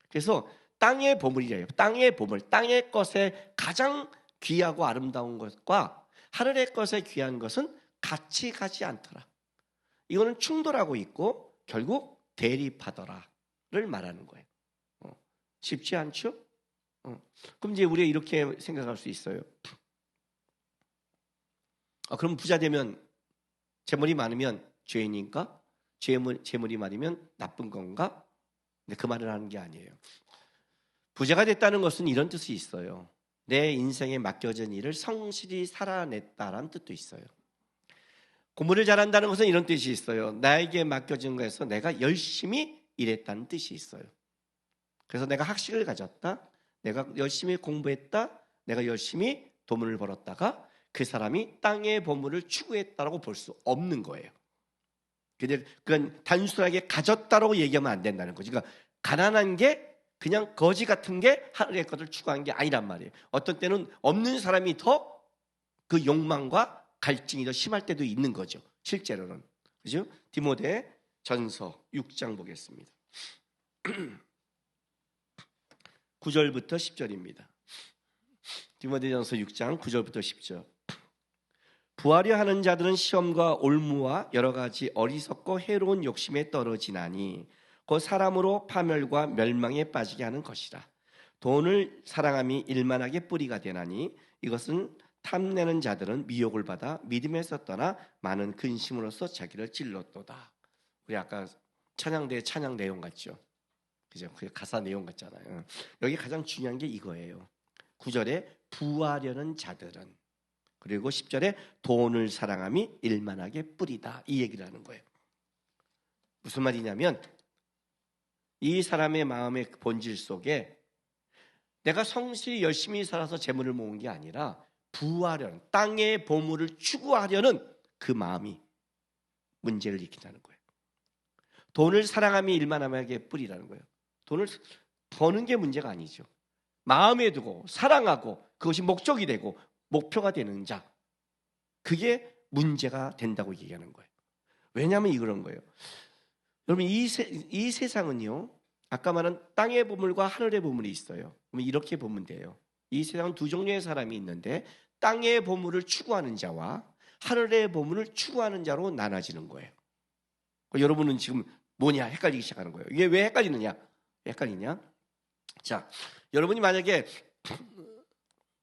그래서 땅의 보물이래요. 땅의 보물, 땅의 것에 가장 귀하고 아름다운 것과 하늘의 것에 귀한 것은 같이 가지 않더라. 이거는 충돌하고 있고 결국 대립하더라를 말하는 거예요. 쉽지 않죠? 그럼 이제 우리가 이렇게 생각할 수 있어요. 그럼 부자 되면 재물이 많으면 죄인인가? 재물이 많으면 나쁜 건가? 근데 그 말을 하는 게 아니에요. 부자가 됐다는 것은 이런 뜻이 있어요. 내 인생에 맡겨진 일을 성실히 살아냈다라는 뜻도 있어요. 공부를 잘한다는 것은 이런 뜻이 있어요. 나에게 맡겨진 것에서 내가 열심히 일했다는 뜻이 있어요. 그래서 내가 학식을 가졌다. 내가 열심히 공부했다. 내가 열심히 돈을 벌었다가 그 사람이 땅의 보물을 추구했다라고 볼 수 없는 거예요. 그건 단순하게 가졌다라고 얘기하면 안 된다는 거죠. 그러니까 가난한 게 그냥 거지 같은 게 하늘의 것을 추구한 게 아니란 말이에요. 어떤 때는 없는 사람이 더 그 욕망과 갈증이 더 심할 때도 있는 거죠. 실제로는. 그죠? 디모데 전서 6장 보겠습니다. 9절부터 10절입니다. 디모데 전서 6장 9절부터 10절. 부하려 하는 자들은 시험과 올무와 여러 가지 어리석고 해로운 욕심에 떨어지나니 곧 사람으로 파멸과 멸망에 빠지게 하는 것이라. 돈을 사랑함이 일만하게 뿌리가 되나니 이것은 탐내는 자들은 미혹을 받아 믿음에서 떠나 많은 근심으로써 자기를 찔렀도다. 우리 아까 찬양대의 찬양 내용 같죠? 그죠? 그 가사 내용 같잖아요. 여기 가장 중요한 게 이거예요. 9절에 부하려는 자들은, 그리고 10절에 돈을 사랑함이 일만하게 뿌리다, 이 얘기를 하는 거예요. 무슨 말이냐면 이 사람의 마음의 본질 속에 내가 성실히 열심히 살아서 재물을 모은 게 아니라 부하려는, 땅의 보물을 추구하려는 그 마음이 문제를 일으킨다는 거예요. 돈을 사랑함이 일만하게 뿌리라는 거예요. 돈을 버는 게 문제가 아니죠. 마음에 두고 사랑하고 그것이 목적이 되고 목표가 되는 자, 그게 문제가 된다고 얘기하는 거예요. 왜냐하면 이런 거예요. 여러분, 이 세상은요, 아까 말한 땅의 보물과 하늘의 보물이 있어요. 그러면 이렇게 보면 돼요. 이 세상은 두 종류의 사람이 있는데 땅의 보물을 추구하는 자와 하늘의 보물을 추구하는 자로 나눠지는 거예요. 여러분은 지금 뭐냐 헷갈리기 시작하는 거예요. 이게 왜 헷갈리느냐? 헷갈리냐? 자, 여러분이 만약에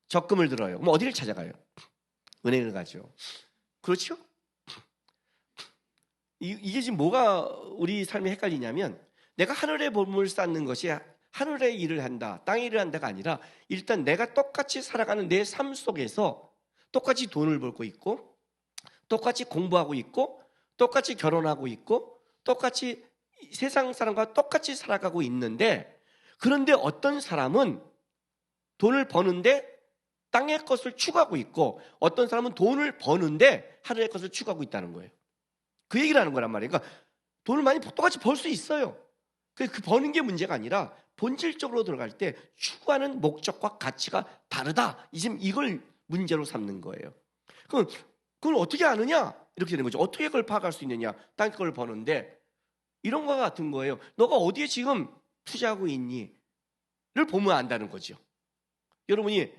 적금을 들어요. 그럼 어디를 찾아가요? 은행을 가죠. 그렇죠? 이게 지금 뭐가 우리 삶에 헷갈리냐면, 내가 하늘의 보물을 쌓는 것이 하늘의 일을 한다, 땅의 일을 한다가 아니라 일단 내가 똑같이 살아가는 내 삶 속에서 똑같이 돈을 벌고 있고, 똑같이 공부하고 있고, 똑같이 결혼하고 있고, 똑같이 세상 사람과 똑같이 살아가고 있는데, 그런데 어떤 사람은 돈을 버는데 땅의 것을 추구하고 있고, 어떤 사람은 돈을 버는데 하늘의 것을 추구하고 있다는 거예요. 그 얘기를 하는 거란 말이에요. 그러니까 돈을 많이 똑같이 벌 수 있어요. 그 버는 게 문제가 아니라 본질적으로 들어갈 때 추구하는 목적과 가치가 다르다, 지금 이걸 문제로 삼는 거예요. 그걸 어떻게 아느냐? 이렇게 되는 거죠. 어떻게 그걸 파악할 수 있느냐? 땅의 걸 버는데 이런 거 같은 거예요. 너가 어디에 지금 투자하고 있니? 를 보면 안다는 거죠. 여러분이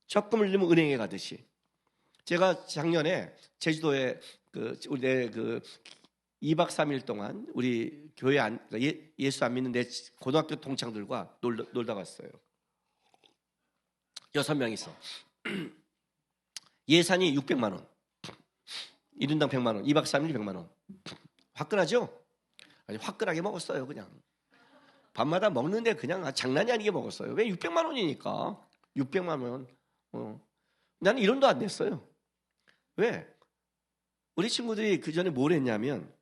적금을 들면 은행에 가듯이, 제가 작년에 제주도에 우리 2박 3일 동안 우리 교회 예수 안 믿는 내 고등학교 동창들과 놀다 갔어요. 6명이서 예산이 600만 원, 1인당 100만 원, 2박 3일 100만 원. 화끈하죠? 아니, 화끈하게 먹었어요. 그냥 밤마다 먹는데 그냥 장난이 아니게 먹었어요. 왜? 600만 원이니까. 600만 원. 나는 1원도 안 냈어요. 왜? 우리 친구들이 그 전에 뭘 했냐면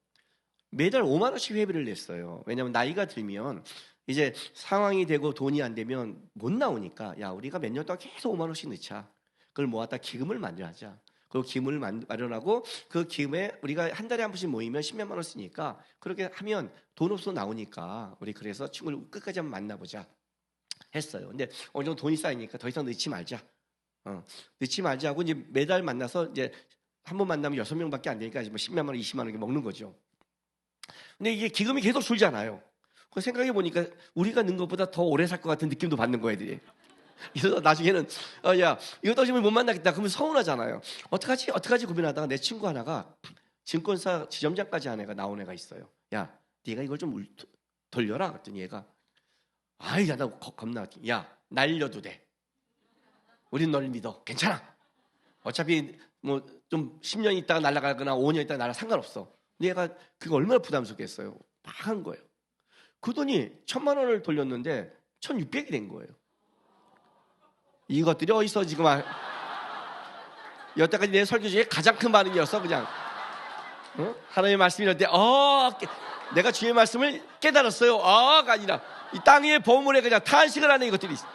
매달 5만 원씩 회비를 냈어요. 왜냐하면 나이가 들면 이제 상황이 되고 돈이 안 되면 못 나오니까, 야, 우리가 몇 년 동안 계속 5만 원씩 넣자. 그걸 모았다 기금을 마련하자. 그 기금을 마련하고 그 기금에 우리가 한 달에 한 번씩 모이면 10몇만 원 쓰니까, 그렇게 하면 돈 없어 나오니까 우리 그래서 친구를 끝까지 한번 만나보자 했어요. 근데 어느 정도 돈이 쌓이니까 더 이상 넣지 말자. 넣지 말자 하고 이제 매달 만나서 이제 한 번 만나면 6명밖에 안 되니까 뭐 10몇만 원, 20만 원 이렇게 먹는 거죠. 근데 이게 기금이 계속 줄잖아요. 그 생각해 보니까 우리가 넣은 것보다 더 오래 살 것 같은 느낌도 받는 거야, 애들이. 그래서 나중에는 야, 이거 떨어지면 못 만나겠다. 그러면 서운하잖아요. 어떡하지 고민하다가 내 친구 하나가 증권사 지점장까지 한 애가 나온 애가 있어요. 야, 네가 이걸 좀 돌려라. 그랬더니 얘가, 아이, 야, 나 겁나. 야, 날려도 돼. 우린 널 믿어. 괜찮아. 어차피 뭐 좀 10년 있다가 날아가거나 5년 있다가 날아 상관없어. 근데 얘가 그게 얼마나 부담스럽겠어요. 막 한 거예요. 그 돈이 1,000만 원을 돌렸는데 1,600이 된 거예요. 이것들이 어디서 지금 여태까지 내 설교 중에 가장 큰 반응이었어. 그냥 하나님의 말씀이 이럴 때 내가 주의 말씀을 깨달았어요. 가 아니라 이 땅의 보물에 그냥 탄식을 하는 이것들이 있어.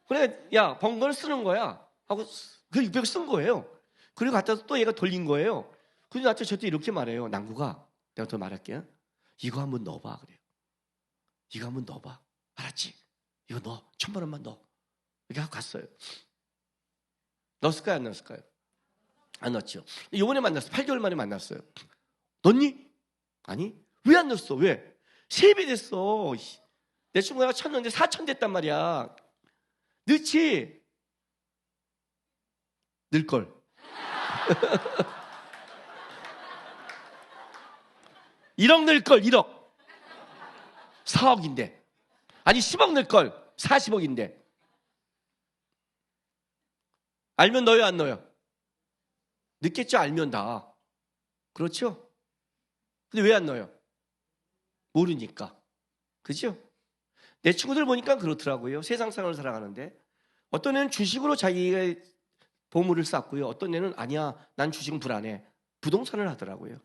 그래, 야, 번 거를 쓰는 거야 하고 그 600을 쓴 거예요. 그리고 갖다 또 얘가 돌린 거예요. 그래서 나한테 저때 이렇게 말해요. 남구가, 내가 더 말할게요. 이거 한번 넣어봐. 그래요. 이거 한번 넣어봐. 알았지? 이거 넣어. 1,000만 원만 넣어. 이렇게 하고 갔어요. 넣었을까요? 안 넣었을까요? 안 넣었죠. 이번에 만났어요. 8개월 만에 만났어요. 넣니? 아니. 왜 안 넣었어? 왜? 3배 됐어. 내 친구가 1,000 넣었는데 4,000 됐단 말이야. 넣지. 늘걸. 1억 늘걸, 1억. 4억인데. 아니 10억 늘걸, 40억인데. 알면 넣어요, 안 넣어요? 늦겠죠, 알면 다. 그렇죠? 근데 왜 안 넣어요? 모르니까. 그죠? 내 친구들 보니까 그렇더라고요. 세상 생활을 살아가는데 어떤 애는 주식으로 자기의 보물을 쌓고요. 어떤 애는 아니야, 난 주식은 불안해. 부동산을 하더라고요.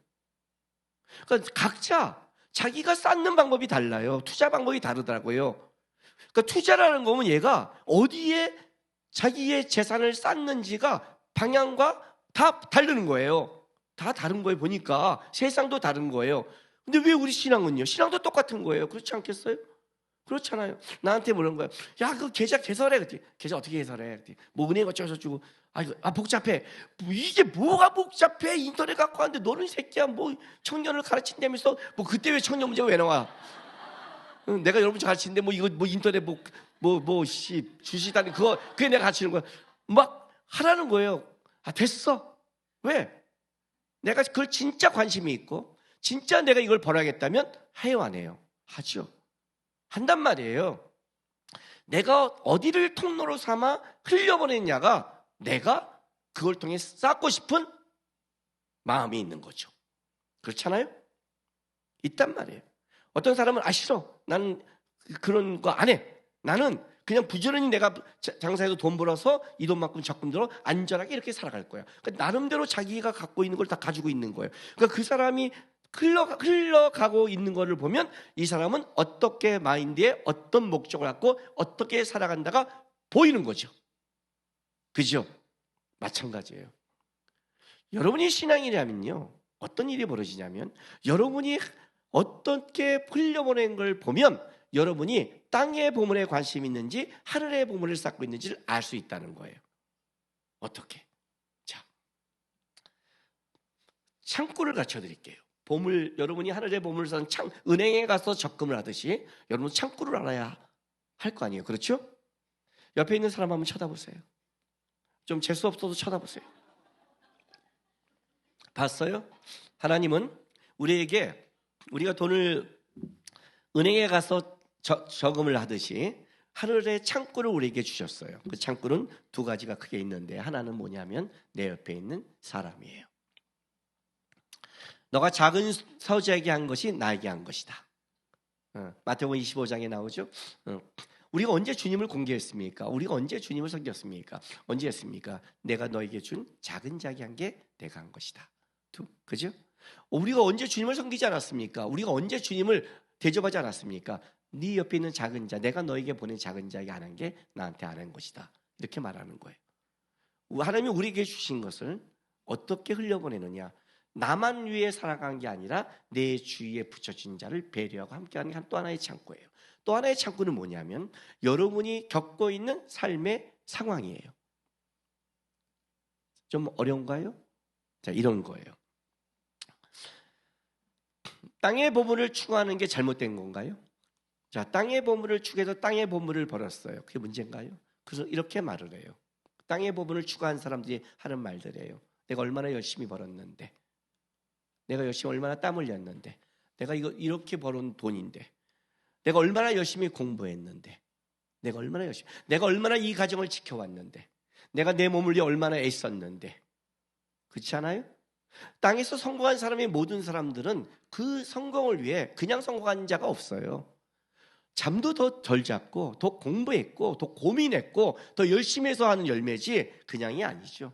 그러니까 각자 자기가 쌓는 방법이 달라요. 투자 방법이 다르더라고요. 그러니까 투자라는 거면 얘가 어디에 자기의 재산을 쌓는지가 방향과 다 다르는 거예요. 다 다른 거예요. 보니까 세상도 다른 거예요. 근데 왜 우리 신앙은요? 신앙도 똑같은 거예요. 그렇지 않겠어요? 그렇잖아요. 나한테 물은 거예요. 야, 그 계좌 개설해. 그랬더니 계좌 어떻게 개설해? 그랬더니 뭐 은행 어쩌고저쩌고. 복잡해. 이게 뭐가 복잡해? 인터넷 갖고 왔는데 너는 이 새끼야 뭐 청년을 가르친다면서 뭐 그때 왜 청년 문제가 왜 나와? 내가 여러분 가르치는데 뭐 이거 뭐 인터넷 주시다니 그게 내가 가르치는 거야. 막 하라는 거예요. 아, 됐어. 왜? 내가 그걸 진짜 관심이 있고 진짜 내가 이걸 벌어야겠다면 해요, 안 해요? 하죠. 한단 말이에요. 내가 어디를 통로로 삼아 흘려보냈냐가 내가 그걸 통해 쌓고 싶은 마음이 있는 거죠. 그렇잖아요? 있단 말이에요. 어떤 사람은 싫어. 나는 그런 거 안 해. 나는 그냥 부지런히 내가 장사해서 돈 벌어서 이 돈만큼 적금 들어 안전하게 이렇게 살아갈 거야. 그러니까 나름대로 자기가 갖고 있는 걸 다 가지고 있는 거예요. 그러니까 그 사람이 흘러가고 있는 것을 보면 이 사람은 어떻게 마인드에 어떤 목적을 갖고 어떻게 살아간다가 보이는 거죠. 그죠? 마찬가지예요. 여러분이 신앙이라면요, 어떤 일이 벌어지냐면 여러분이 어떻게 흘려보낸 걸 보면 여러분이 땅의 보물에 관심이 있는지 하늘의 보물을 쌓고 있는지를 알 수 있다는 거예요. 어떻게? 자, 창구를 갖춰드릴게요. 여러분이 하늘의 보물을 쌓는 은행에 가서 적금을 하듯이 여러분 창구를 알아야 할 거 아니에요. 그렇죠? 옆에 있는 사람 한번 쳐다보세요. 좀 재수 없어도 쳐다보세요. 봤어요? 하나님은 우리가 돈을 은행에 가서 저금을 하듯이 하늘의 창구를 우리에게 주셨어요. 그 창구는 두 가지가 크게 있는데 하나는 뭐냐면 내 옆에 있는 사람이에요. 너가 작은 서자에게 한 것이 나에게 한 것이다. 마태복음 25장에 나오죠. 우리가 언제 주님을 공개했습니까? 우리가 언제 주님을 섬겼습니까? 언제 했습니까? 내가 너에게 준 작은 자에게 한 게 내가 한 것이다. 그죠? 우리가 언제 주님을 섬기지 않았습니까? 우리가 언제 주님을 대접하지 않았습니까? 네 옆에 있는 작은 자, 내가 너에게 보낸 작은 자에게 안 한 게 나한테 안 한 것이다. 이렇게 말하는 거예요. 하나님이 우리에게 주신 것을 어떻게 흘려보내느냐? 나만 위해 살아간 게 아니라 내 주위에 붙여진 자를 배려하고 함께하는 게 또 하나의 창구예요. 또 하나의 창구는 뭐냐면 여러분이 겪고 있는 삶의 상황이에요. 좀 어려운가요? 자, 이런 거예요. 땅의 보물을 추구하는 게 잘못된 건가요? 자, 땅의 보물을 추구해서 땅의 보물을 벌었어요. 그게 문제인가요? 그래서 이렇게 말을 해요. 땅의 보물을 추구한 사람들이 하는 말들이에요. 내가 얼마나 열심히 벌었는데, 내가 열심히 얼마나 땀 흘렸는데, 내가 이거 이렇게 벌은 돈인데, 내가 얼마나 열심히 공부했는데, 내가 얼마나 이 가정을 지켜왔는데, 내가 내 몸을 위해 얼마나 애썼는데, 그렇지 않아요? 땅에서 성공한 사람의 모든 사람들은 그 성공을 위해 그냥 성공한 자가 없어요. 잠도 더 덜 잤고, 더 공부했고, 더 고민했고, 더 열심히 해서 하는 열매지 그냥이 아니죠.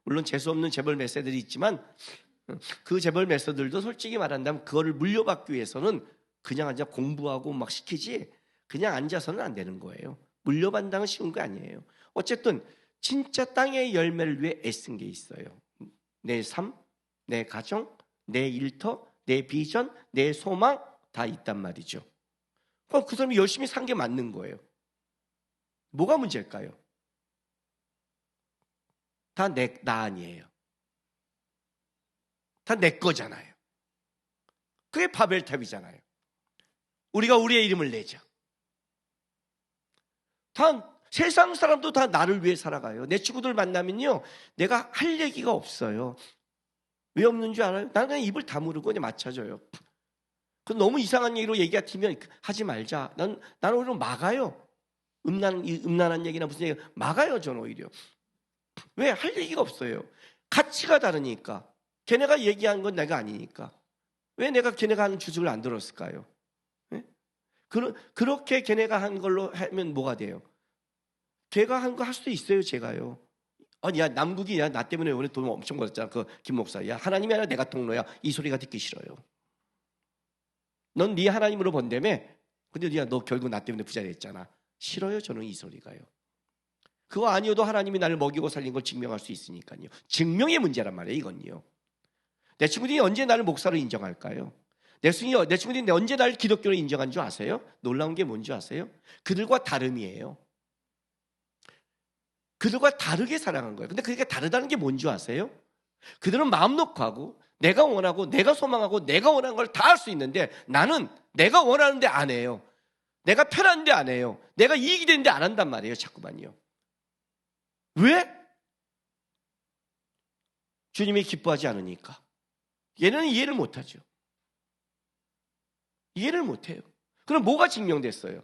물론 재수없는 재벌 매세들이 있지만 그 재벌 매서들도 솔직히 말한다면 그거를 물려받기 위해서는 그냥 앉아 공부하고 막 시키지 그냥 앉아서는 안 되는 거예요. 물려받는 건 쉬운 거 아니에요. 어쨌든 진짜 땅의 열매를 위해 애쓴 게 있어요. 내 삶, 내 가정, 내 일터, 내 비전, 내 소망 다 있단 말이죠. 그럼 그 사람이 열심히 산 게 맞는 거예요. 뭐가 문제일까요? 다 나 아니에요. 다 내 거잖아요. 그게 바벨탑이잖아요. 우리가 우리의 이름을 내자. 다 세상 사람도 다 나를 위해 살아가요. 내 친구들 만나면요, 내가 할 얘기가 없어요. 왜 없는 줄 알아요? 나는 그냥 입을 다무르고 그냥 맞춰줘요. 너무 이상한 얘기로 얘기가 튀면 하지 말자. 나는 오히려 막아요. 음란한 얘기나 무슨 얘기 막아요. 저는 오히려. 왜? 할 얘기가 없어요. 가치가 다르니까. 걔네가 얘기한 건 내가 아니니까. 왜 내가 걔네가 하는 주식을 안 들었을까요? 네? 그렇게 걔네가 한 걸로 하면 뭐가 돼요? 걔가 한 거 할 수도 있어요. 제가요. 아니, 야, 남국이 나 때문에 오늘 돈 엄청 벌었잖아. 그 김 목사. 야, 하나님이 아니라 내가 통로야. 이 소리가 듣기 싫어요. 넌 네 하나님으로 번다며? 근데 야, 너 결국 나 때문에 부자 됐잖아. 싫어요. 저는 이 소리가요. 그거 아니어도 하나님이 나를 먹이고 살린 걸 증명할 수 있으니까요. 증명의 문제란 말이에요. 이건요. 내 친구들이 언제 나를 목사로 인정할까요? 내 친구들이 언제 나를 기독교로 인정한 줄 아세요? 놀라운 게 뭔지 아세요? 그들과 다름이에요. 그들과 다르게 사랑한 거예요. 근데 그게 다르다는 게 뭔지 아세요? 그들은 마음 놓고 하고 내가 원하고 내가 소망하고 내가 원하는 걸 다 할 수 있는데 나는 내가 원하는데 안 해요. 내가 편한데 안 해요. 내가 이익이 되는데 안 한단 말이에요. 자꾸만요. 왜? 주님이 기뻐하지 않으니까. 얘는 이해를 못하죠. 이해를 못해요. 그럼 뭐가 증명됐어요?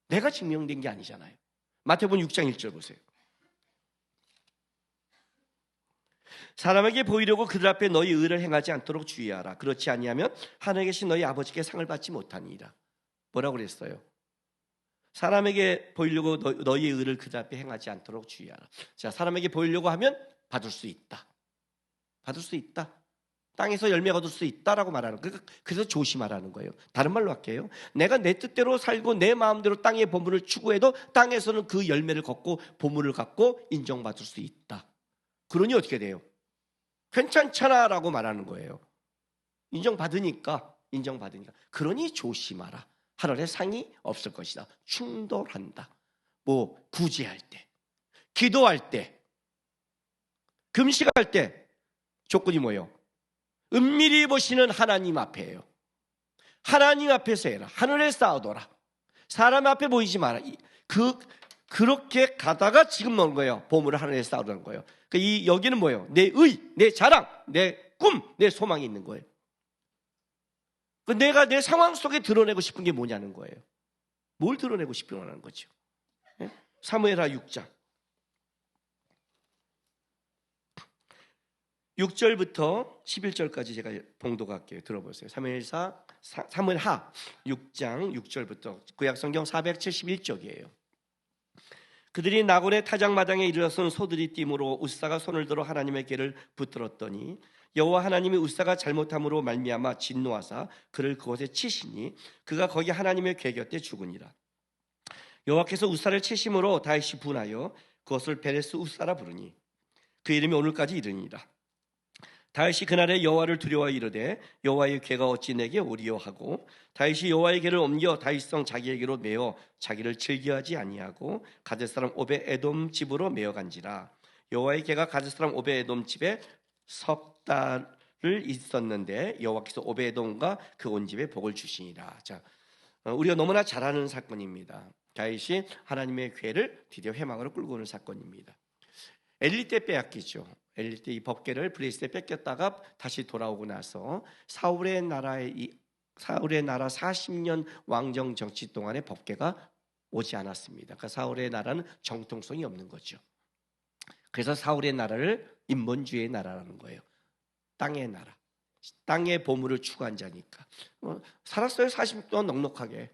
내가 증명된 게 아니잖아요. 마태복음 6장 1절 보세요. 사람에게 보이려고 그들 앞에 너희 의를 행하지 않도록 주의하라. 그렇지 아니하면 하늘에 계신 너희 아버지께 상을 받지 못하니라. 뭐라고 그랬어요? 사람에게 보이려고 너희의 의를 그들 앞에 행하지 않도록 주의하라. 자, 사람에게 보이려고 하면 받을 수 있다. 받을 수 있다. 땅에서 열매 얻을 수 있다라고 말하는 거예요. 그래서 조심하라는 거예요. 다른 말로 할게요. 내가 내 뜻대로 살고 내 마음대로 땅의 보물을 추구해도 땅에서는 그 열매를 걷고 보물을 갖고 인정받을 수 있다. 그러니 어떻게 돼요? 괜찮잖아라고 말하는 거예요. 인정받으니까. 그러니 조심하라. 하늘에 상이 없을 것이다. 충돌한다. 뭐 구제할 때, 기도할 때, 금식할 때 조건이 뭐예요? 은밀히 보시는 하나님 앞에요. 하나님 앞에서 해라. 하늘에 쌓아둬라. 사람 앞에 보이지 마라. 그렇게 가다가 지금 넣은 거예요. 보물을 하늘에 쌓아두는 거예요. 여기는 뭐예요? 내 의, 내 자랑, 내 꿈, 내 소망이 있는 거예요. 내가 내 상황 속에 드러내고 싶은 게 뭐냐는 거예요. 뭘 드러내고 싶으냐는 거죠. 사무엘하 6장 6절부터 11절까지 제가 봉독할게요. 들어보세요. 사무엘하 6장 6절부터 구약성경 471쪽이에요. 그들이 나곤의 타작마당에 이르러서는 소들이 띠므로 웃사가 손을 들어 하나님의 궤를 붙들었더니 여호와 하나님이 웃사가 잘못함으로 말미암아 진노하사 그를 그곳에 치시니 그가 거기 하나님의 궤 곁에 죽으니라. 여호와께서 웃사를 치심으로 다윗이 분하여 그것을 베레스 웃사라 부르니 그 이름이 오늘까지 이르니라. 다윗이 그날에 여호와를 두려워하여 이르되 여호와의 궤가 어찌 내게 오리요 하고 다윗이 여호와의 궤를 옮겨 다윗성 자기에게로 메어 자기를 즐겨하지 아니하고 가드 사람 오베 에돔 집으로 메어 간지라. 여호와의 궤가 가드 사람 오베 에돔 집에 석 달을 있었는데 여호와께서 오베 에돔과 그 온 집에 복을 주시니라. 자, 우리가 너무나 잘 아는 사건입니다. 다윗이 하나님의 궤를 드디어 회막으로 끌고 오는 사건입니다. 엘리 때 빼앗기죠. 엘리 때 이 법궤를 블레셋에 뺏겼다가 다시 돌아오고 나서 사울의 나라 40년 왕정 정치 동안에 법궤가 오지 않았습니다. 그러니까 사울의 나라는 정통성이 없는 거죠. 그래서 사울의 나라를 인본주의의 나라라는 거예요. 땅의 나라. 땅의 보물을 추구한 자니까. 살았어요. 40년 동안 넉넉하게.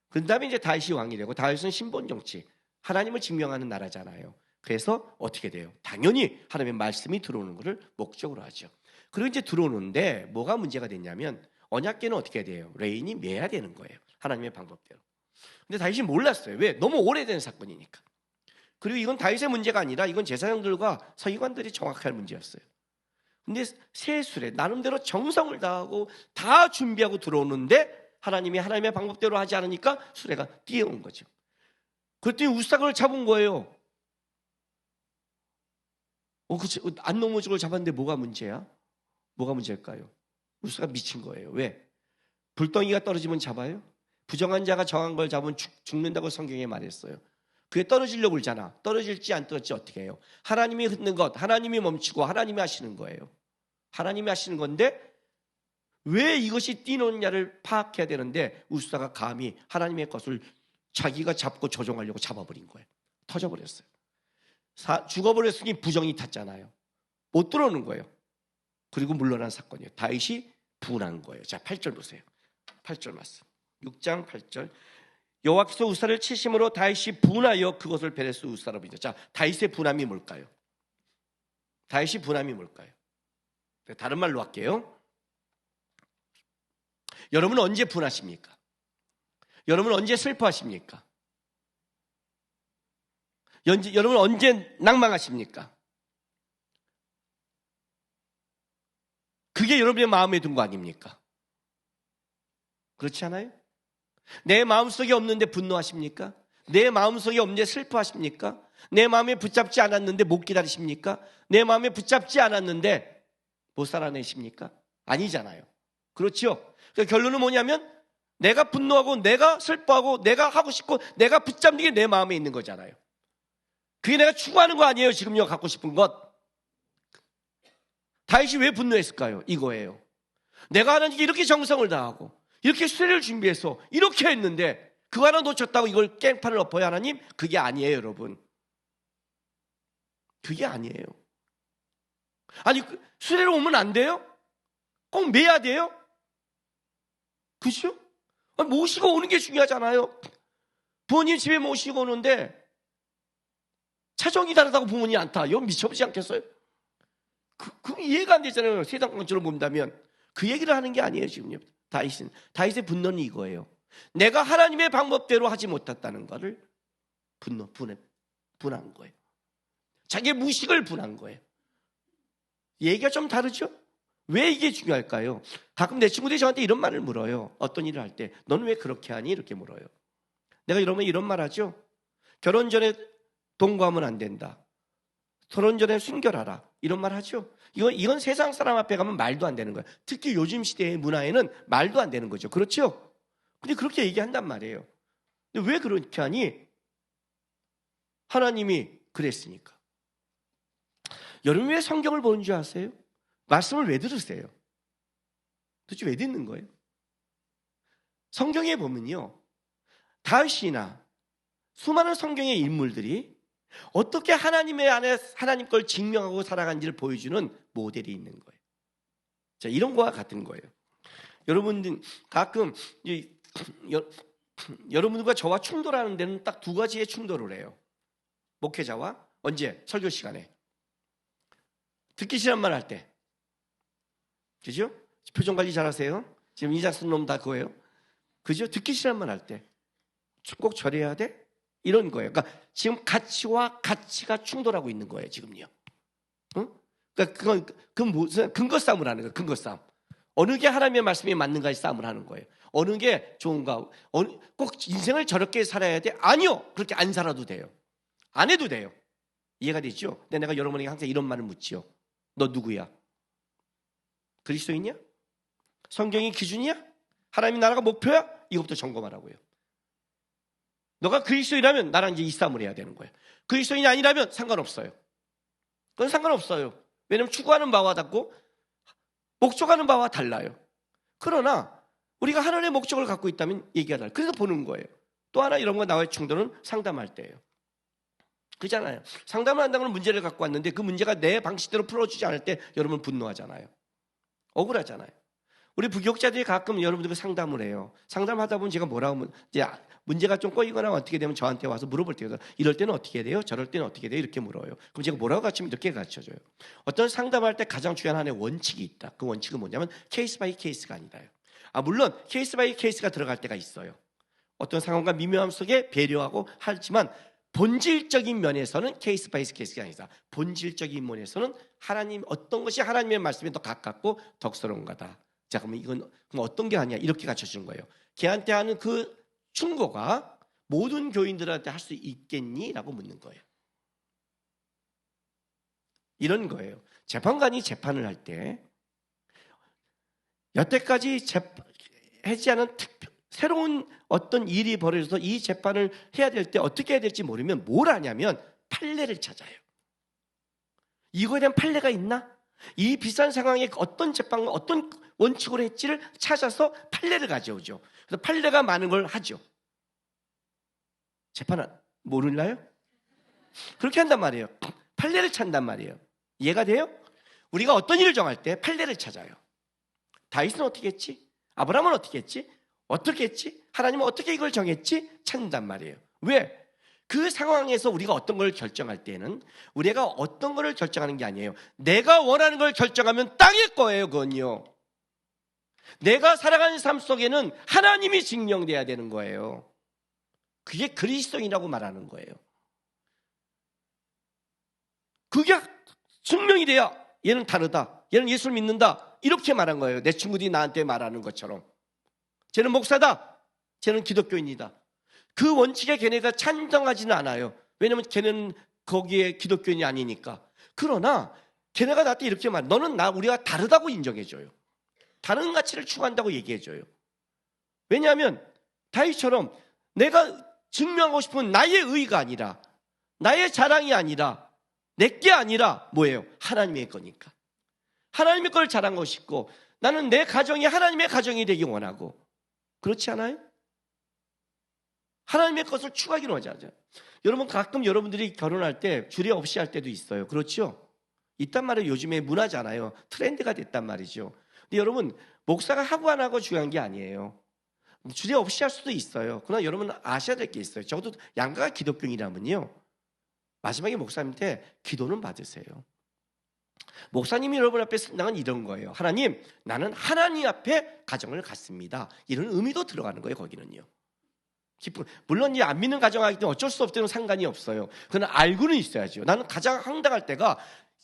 그 다음에 이제 다윗이 왕이 되고 다윗은 신본 정치. 하나님을 증명하는 나라잖아요. 그래서 어떻게 돼요? 당연히 하나님의 말씀이 들어오는 것을 목적으로 하죠. 그리고 이제 들어오는데 뭐가 문제가 됐냐면 언약궤는 어떻게 돼요? 레인이 매야 되는 거예요. 하나님의 방법대로. 근데 다윗이 몰랐어요. 왜? 너무 오래된 사건이니까. 그리고 이건 다윗의 문제가 아니라 이건 제사장들과 서기관들이 정확할 문제였어요. 근데 세술에 나름대로 정성을 다하고 다 준비하고 들어오는데 하나님이 하나님의 방법대로 하지 않으니까 수레가 뛰어온 거죠. 그랬더니 우삭을 잡은 거예요. 그치. 안 넘어지고 잡았는데 뭐가 문제야? 뭐가 문제일까요? 우스가 미친 거예요. 왜? 불덩이가 떨어지면 잡아요? 부정한 자가 정한 걸 잡으면 죽는다고 성경에 말했어요. 그게 떨어지려고 그러잖아. 떨어질지 안 떨어질지 어떻게 해요? 하나님이 흔든 것, 하나님이 멈추고 하나님이 하시는 거예요. 하나님이 하시는 건데 왜 이것이 뛰노냐를 파악해야 되는데 우스다가 감히 하나님의 것을 자기가 잡고 조종하려고 잡아버린 거예요. 터져버렸어요. 죽어버렸으니 부정이 탔잖아요. 못 들어오는 거예요. 그리고 물러난 사건이에요. 다윗이 분한 거예요. 자, 8절 보세요. 8절 말씀. 6장 8절. 여호와께서 우사를 치심으로 다윗이 분하여 그것을 베레스 우사로 부르죠. 자, 다윗의 분함이 뭘까요? 다윗이 분함이 뭘까요? 다른 말로 할게요. 여러분은 언제 분하십니까? 여러분은 언제 슬퍼하십니까? 여러분은 언제 낭망하십니까? 그게 여러분의 마음에 든 거 아닙니까? 그렇지 않아요? 내 마음속에 없는데 분노하십니까? 내 마음속에 없는데 슬퍼하십니까? 내 마음에 붙잡지 않았는데 못 기다리십니까? 내 마음에 붙잡지 않았는데 못 살아내십니까? 아니잖아요. 그렇죠? 그러니까 결론은 뭐냐면 내가 분노하고 내가 슬퍼하고 내가 하고 싶고 내가 붙잡는 게 내 마음에 있는 거잖아요. 그게 내가 추구하는 거 아니에요. 지금요 갖고 싶은 것. 다윗이 왜 분노했을까요? 이거예요. 내가 하나님께 이렇게 정성을 다하고 이렇게 수레를 준비해서 이렇게 했는데 그거 하나 놓쳤다고 이걸 깽판을 엎어요 하나님? 그게 아니에요 여러분. 그게 아니에요. 아니 수레로 오면 안 돼요? 꼭 매야 돼요? 그죠? 모시고 오는 게 중요하잖아요. 부모님 집에 모시고 오는데 차종이 다르다고 부모님이 안 타. 이건 미쳐보지 않겠어요? 그 이해가 안 되잖아요. 세상 관점으로 본다면. 그 얘기를 하는 게 아니에요 지금요. 다윗의 분노는 이거예요. 내가 하나님의 방법대로 하지 못했다는 것을 분한 거예요. 자기의 무식을 분한 거예요. 얘기가 좀 다르죠? 왜 이게 중요할까요? 가끔 내 친구들이 저한테 이런 말을 물어요. 어떤 일을 할 때 너는 왜 그렇게 하니? 이렇게 물어요. 내가 이러면 이런 말 하죠. 결혼 전에 동거하면 안 된다. 결혼 전에 순결하라. 이런 말 하죠. 이건 세상 사람 앞에 가면 말도 안 되는 거예요. 특히 요즘 시대의 문화에는 말도 안 되는 거죠. 그렇죠? 근데 그렇게 얘기한단 말이에요. 근데 왜 그렇게 하니? 하나님이 그랬으니까. 여러분 왜 성경을 보는 줄 아세요? 말씀을 왜 들으세요? 도대체 왜 듣는 거예요? 성경에 보면요, 다윗이나 수많은 성경의 인물들이 어떻게 하나님의 안에 하나님 걸 증명하고 살아간지를 보여주는 모델이 있는 거예요. 자, 이런 거와 같은 거예요. 여러분들 가끔 여러분들과 저와 충돌하는 데는 딱 두 가지의 충돌을 해요. 목회자와 언제? 설교 시간에. 듣기 싫은 말 할 때. 그죠? 표정 관리 잘하세요. 지금 이 작성 놈 다 그거예요. 그죠? 듣기 싫은 말 할 때. 꼭 저래야 돼? 이런 거예요. 그러니까 지금 가치와 가치가 충돌하고 있는 거예요. 지금요. 응? 그러니까 그건 무슨 근거 싸움을 하는 거예요. 근거 싸움. 어느 게 하나님의 말씀이 맞는가의 싸움을 하는 거예요. 어느 게 좋은가? 꼭 인생을 저렇게 살아야 돼? 아니요. 그렇게 안 살아도 돼요. 안 해도 돼요. 이해가 되죠? 근데 내가 여러분에게 항상 이런 말을 묻지요. 너 누구야? 그리스도인이야? 성경이 기준이야? 하나님의 나라가 목표야? 이것부터 점검하라고요. 너가 그리스도인이라면 나랑 이제 이 싸움을 해야 되는 거예요. 그리스도인이 아니라면 상관없어요. 그건 상관없어요. 왜냐하면 추구하는 바와 같고 목적하는 바와 달라요. 그러나 우리가 하나님의 목적을 갖고 있다면 얘기가 달라요. 그래서 보는 거예요. 또 하나 이런 거 나와의 충돌은 상담할 때예요. 그렇잖아요. 상담을 한다는 건 문제를 갖고 왔는데 그 문제가 내 방식대로 풀어주지 않을 때 여러분 분노하잖아요. 억울하잖아요. 우리 부교육자들이 가끔 여러분들과 상담을 해요. 상담하다 보면 제가 뭐라고 하면 이제 문제가 좀 꼬이거나 어떻게 되면 저한테 와서 물어볼 때요. 이럴 때는 어떻게 돼요? 저럴 때는 어떻게 돼요? 이렇게 물어요. 그럼 제가 뭐라고 가르치면 이렇게 가르쳐줘요. 어떤 상담할 때 가장 중요한 하나의 원칙이 있다. 그 원칙은 뭐냐면 케이스 바이 케이스가 아니다요. 물론 케이스 바이 케이스가 들어갈 때가 있어요. 어떤 상황과 미묘함 속에 배려하고 하지만 본질적인 면에서는 케이스 바이 케이스가 아니다. 본질적인 면에서는 하나님 어떤 것이 하나님의 말씀에 더 가깝고 덕스러운가다. 자, 그럼 이건 어떤 게 아니야? 이렇게 갖춰주는 거예요. 걔한테 하는 그 충고가 모든 교인들한테 할 수 있겠니? 라고 묻는 거예요. 이런 거예요. 재판관이 재판을 할 때 여태까지 해지 않은 새로운 어떤 일이 벌어져서 이 재판을 해야 될 때 어떻게 해야 될지 모르면 뭘 하냐면 판례를 찾아요. 이거에 대한 판례가 있나? 이 비싼 상황에 어떤 재판을 어떤 원칙으로 했지를 찾아서 판례를 가져오죠. 그래서 판례가 많은 걸 하죠. 재판은 모르나요? 그렇게 한단 말이에요. 판례를 찾는단 말이에요. 이해가 돼요? 우리가 어떤 일을 정할 때 판례를 찾아요. 다윗은 어떻게 했지? 아브라함은 어떻게 했지? 어떻게 했지? 하나님은 어떻게 이걸 정했지? 찾는단 말이에요. 왜? 그 상황에서 우리가 어떤 걸 결정할 때는 우리가 어떤 걸 결정하는 게 아니에요. 내가 원하는 걸 결정하면 땅일 거예요. 그건요. 내가 살아가는 삶 속에는 하나님이 증명돼야 되는 거예요. 그게 그리스도인이라고 말하는 거예요. 그게 증명이 돼야 얘는 다르다, 얘는 예수를 믿는다, 이렇게 말한 거예요. 내 친구들이 나한테 말하는 것처럼. 쟤는 목사다, 쟤는 기독교인이다. 그 원칙에 걔네가 찬성하지는 않아요. 왜냐하면 걔는 거기에 기독교인이 아니니까. 그러나 걔네가 나한테 이렇게 말해. 너는 우리가 다르다고 인정해줘요. 다른 가치를 추구한다고 얘기해줘요. 왜냐하면 다윗처럼 내가 증명하고 싶은 나의 의의가 아니라, 나의 자랑이 아니라, 내게 아니라 뭐예요? 하나님의 거니까. 하나님의 걸 자랑하고 싶고, 나는 내 가정이 하나님의 가정이 되기 원하고. 그렇지 않아요? 하나님의 것을 추구하기로 하잖아요. 여러분, 가끔 여러분들이 결혼할 때 주례 없이 할 때도 있어요. 그렇죠? 있단 말이에요. 요즘에 문화잖아요. 트렌드가 됐단 말이죠. 근데 여러분, 목사가 하고 안 하고 중요한 게 아니에요. 주례 없이 할 수도 있어요. 그러나 여러분 아셔야 될 게 있어요. 적어도 양가가 기독교인이라면요, 마지막에 목사님한테 기도는 받으세요. 목사님이 여러분 앞에 쓴다는 이런 거예요. 하나님, 나는 하나님 앞에 가정을 갖습니다. 이런 의미도 들어가는 거예요. 거기는요. 물론 이 안 믿는 가정하기 때문에 어쩔 수 없다는 상관이 없어요. 그러나 알고는 있어야죠. 나는 가장 황당할 때가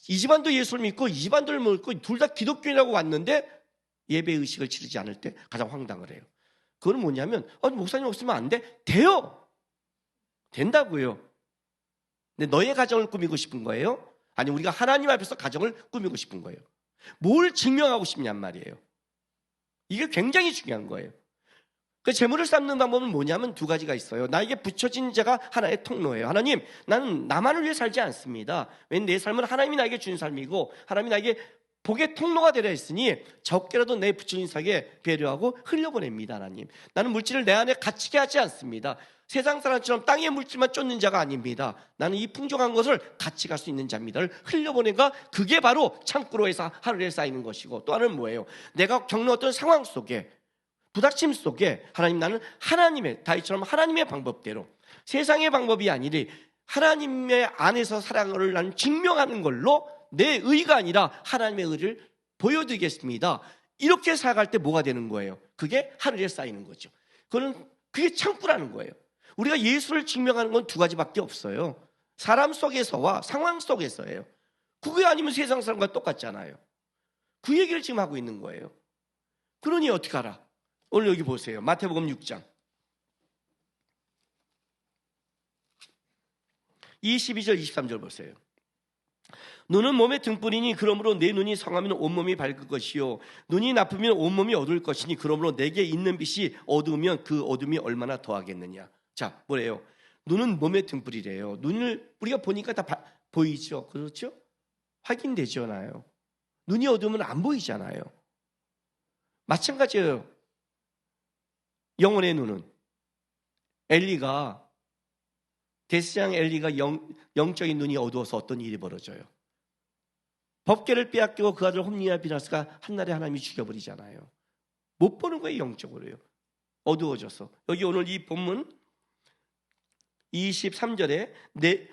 이 집안도 예수를 믿고 이 집안도 믿고 둘 다 기독교인이라고 왔는데 예배 의식을 치르지 않을 때 가장 황당을 해요. 그건 뭐냐면 목사님 없으면 안 돼? 돼요. 된다고요. 근데 너의 가정을 꾸미고 싶은 거예요? 아니, 우리가 하나님 앞에서 가정을 꾸미고 싶은 거예요. 뭘 증명하고 싶냔 말이에요. 이게 굉장히 중요한 거예요. 그 재물을 쌓는 방법은 뭐냐면 두 가지가 있어요. 나에게 붙여진 자가 하나의 통로예요. 하나님, 나는 나만을 위해 살지 않습니다. 왜냐하면 내 삶은 하나님이 나에게 준 삶이고 하나님이 나에게 복의 통로가 되려 했으니 적게라도 내 붙여진 자에게 배려하고 흘려보냅니다. 하나님, 나는 물질을 내 안에 갇히게 하지 않습니다. 세상 사람처럼 땅의 물질만 쫓는 자가 아닙니다. 나는 이 풍족한 것을 같이 갈 수 있는 자입니다를 흘려보내가, 그게 바로 창고로에서 하늘에 쌓이는 것이고, 또 하나는 뭐예요? 내가 겪는 어떤 상황 속에, 부닥침 속에 하나님, 나는 하나님의, 다윗처럼 하나님의 방법대로, 세상의 방법이 아니리 하나님의 안에서 사랑을 나는 증명하는 걸로 내 의가 아니라 하나님의 의를 보여드리겠습니다. 이렇게 살아갈 때 뭐가 되는 거예요? 그게 하늘에 쌓이는 거죠. 그게 창고라는 거예요. 우리가 예수를 증명하는 건 두 가지밖에 없어요. 사람 속에서와 상황 속에서예요. 그게 아니면 세상 사람과 똑같잖아요. 그 얘기를 지금 하고 있는 거예요. 그러니 어떻게 하라? 오늘 여기 보세요. 마태복음 6장 22절 23절 보세요. 눈은 몸의 등불이니 그러므로 내 눈이 성하면 온몸이 밝을 것이요 눈이 나쁘면 온몸이 어두울 것이니 그러므로 내게 있는 빛이 어두우면 그 어둠이 얼마나 더하겠느냐. 자, 뭐래요? 눈은 몸의 등불이래요. 눈을 우리가 보니까 다 보이죠. 그렇죠? 확인되잖아요. 눈이 어두우면 안 보이잖아요. 마찬가지예요. 영혼의 눈은 대제사장 엘리가 영적인 눈이 어두워서 어떤 일이 벌어져요? 법궤를 빼앗기고 그 아들 홈리와 비나스가 한날에 하나님이 죽여버리잖아요. 못 보는 거예요. 영적으로요. 어두워져서. 여기 오늘 이 본문 23절에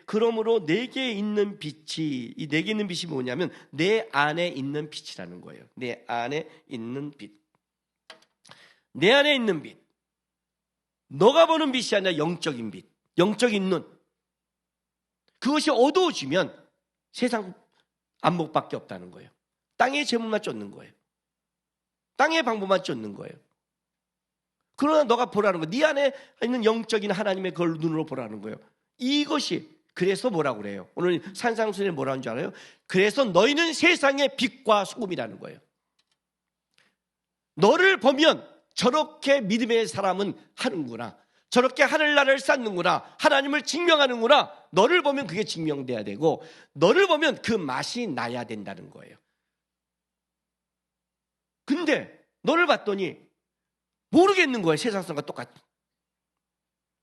그러므로 내게 있는 빛이, 이 내게 있는 빛이 뭐냐면 내 안에 있는 빛이라는 거예요. 내 안에 있는 빛. 내 안에 있는 빛. 너가 보는 빛이 아니라 영적인 빛, 영적인 눈. 그것이 어두워지면 세상 안목밖에 없다는 거예요. 땅의 재물만 쫓는 거예요. 땅의 방법만 쫓는 거예요. 그러나 너가 보라는 거예요. 네 안에 있는 영적인 하나님의 그걸 눈으로 보라는 거예요. 이것이, 그래서 뭐라고 그래요? 오늘 산상수훈에 뭐라는 줄 알아요? 그래서 너희는 세상의 빛과 소금이라는 거예요. 너를 보면 저렇게 믿음의 사람은 하는구나, 저렇게 하늘나라를 쌓는구나, 하나님을 증명하는구나. 너를 보면 그게 증명돼야 되고, 너를 보면 그 맛이 나야 된다는 거예요. 근데 너를 봤더니 모르겠는 거예요. 세상 사람과 똑같아.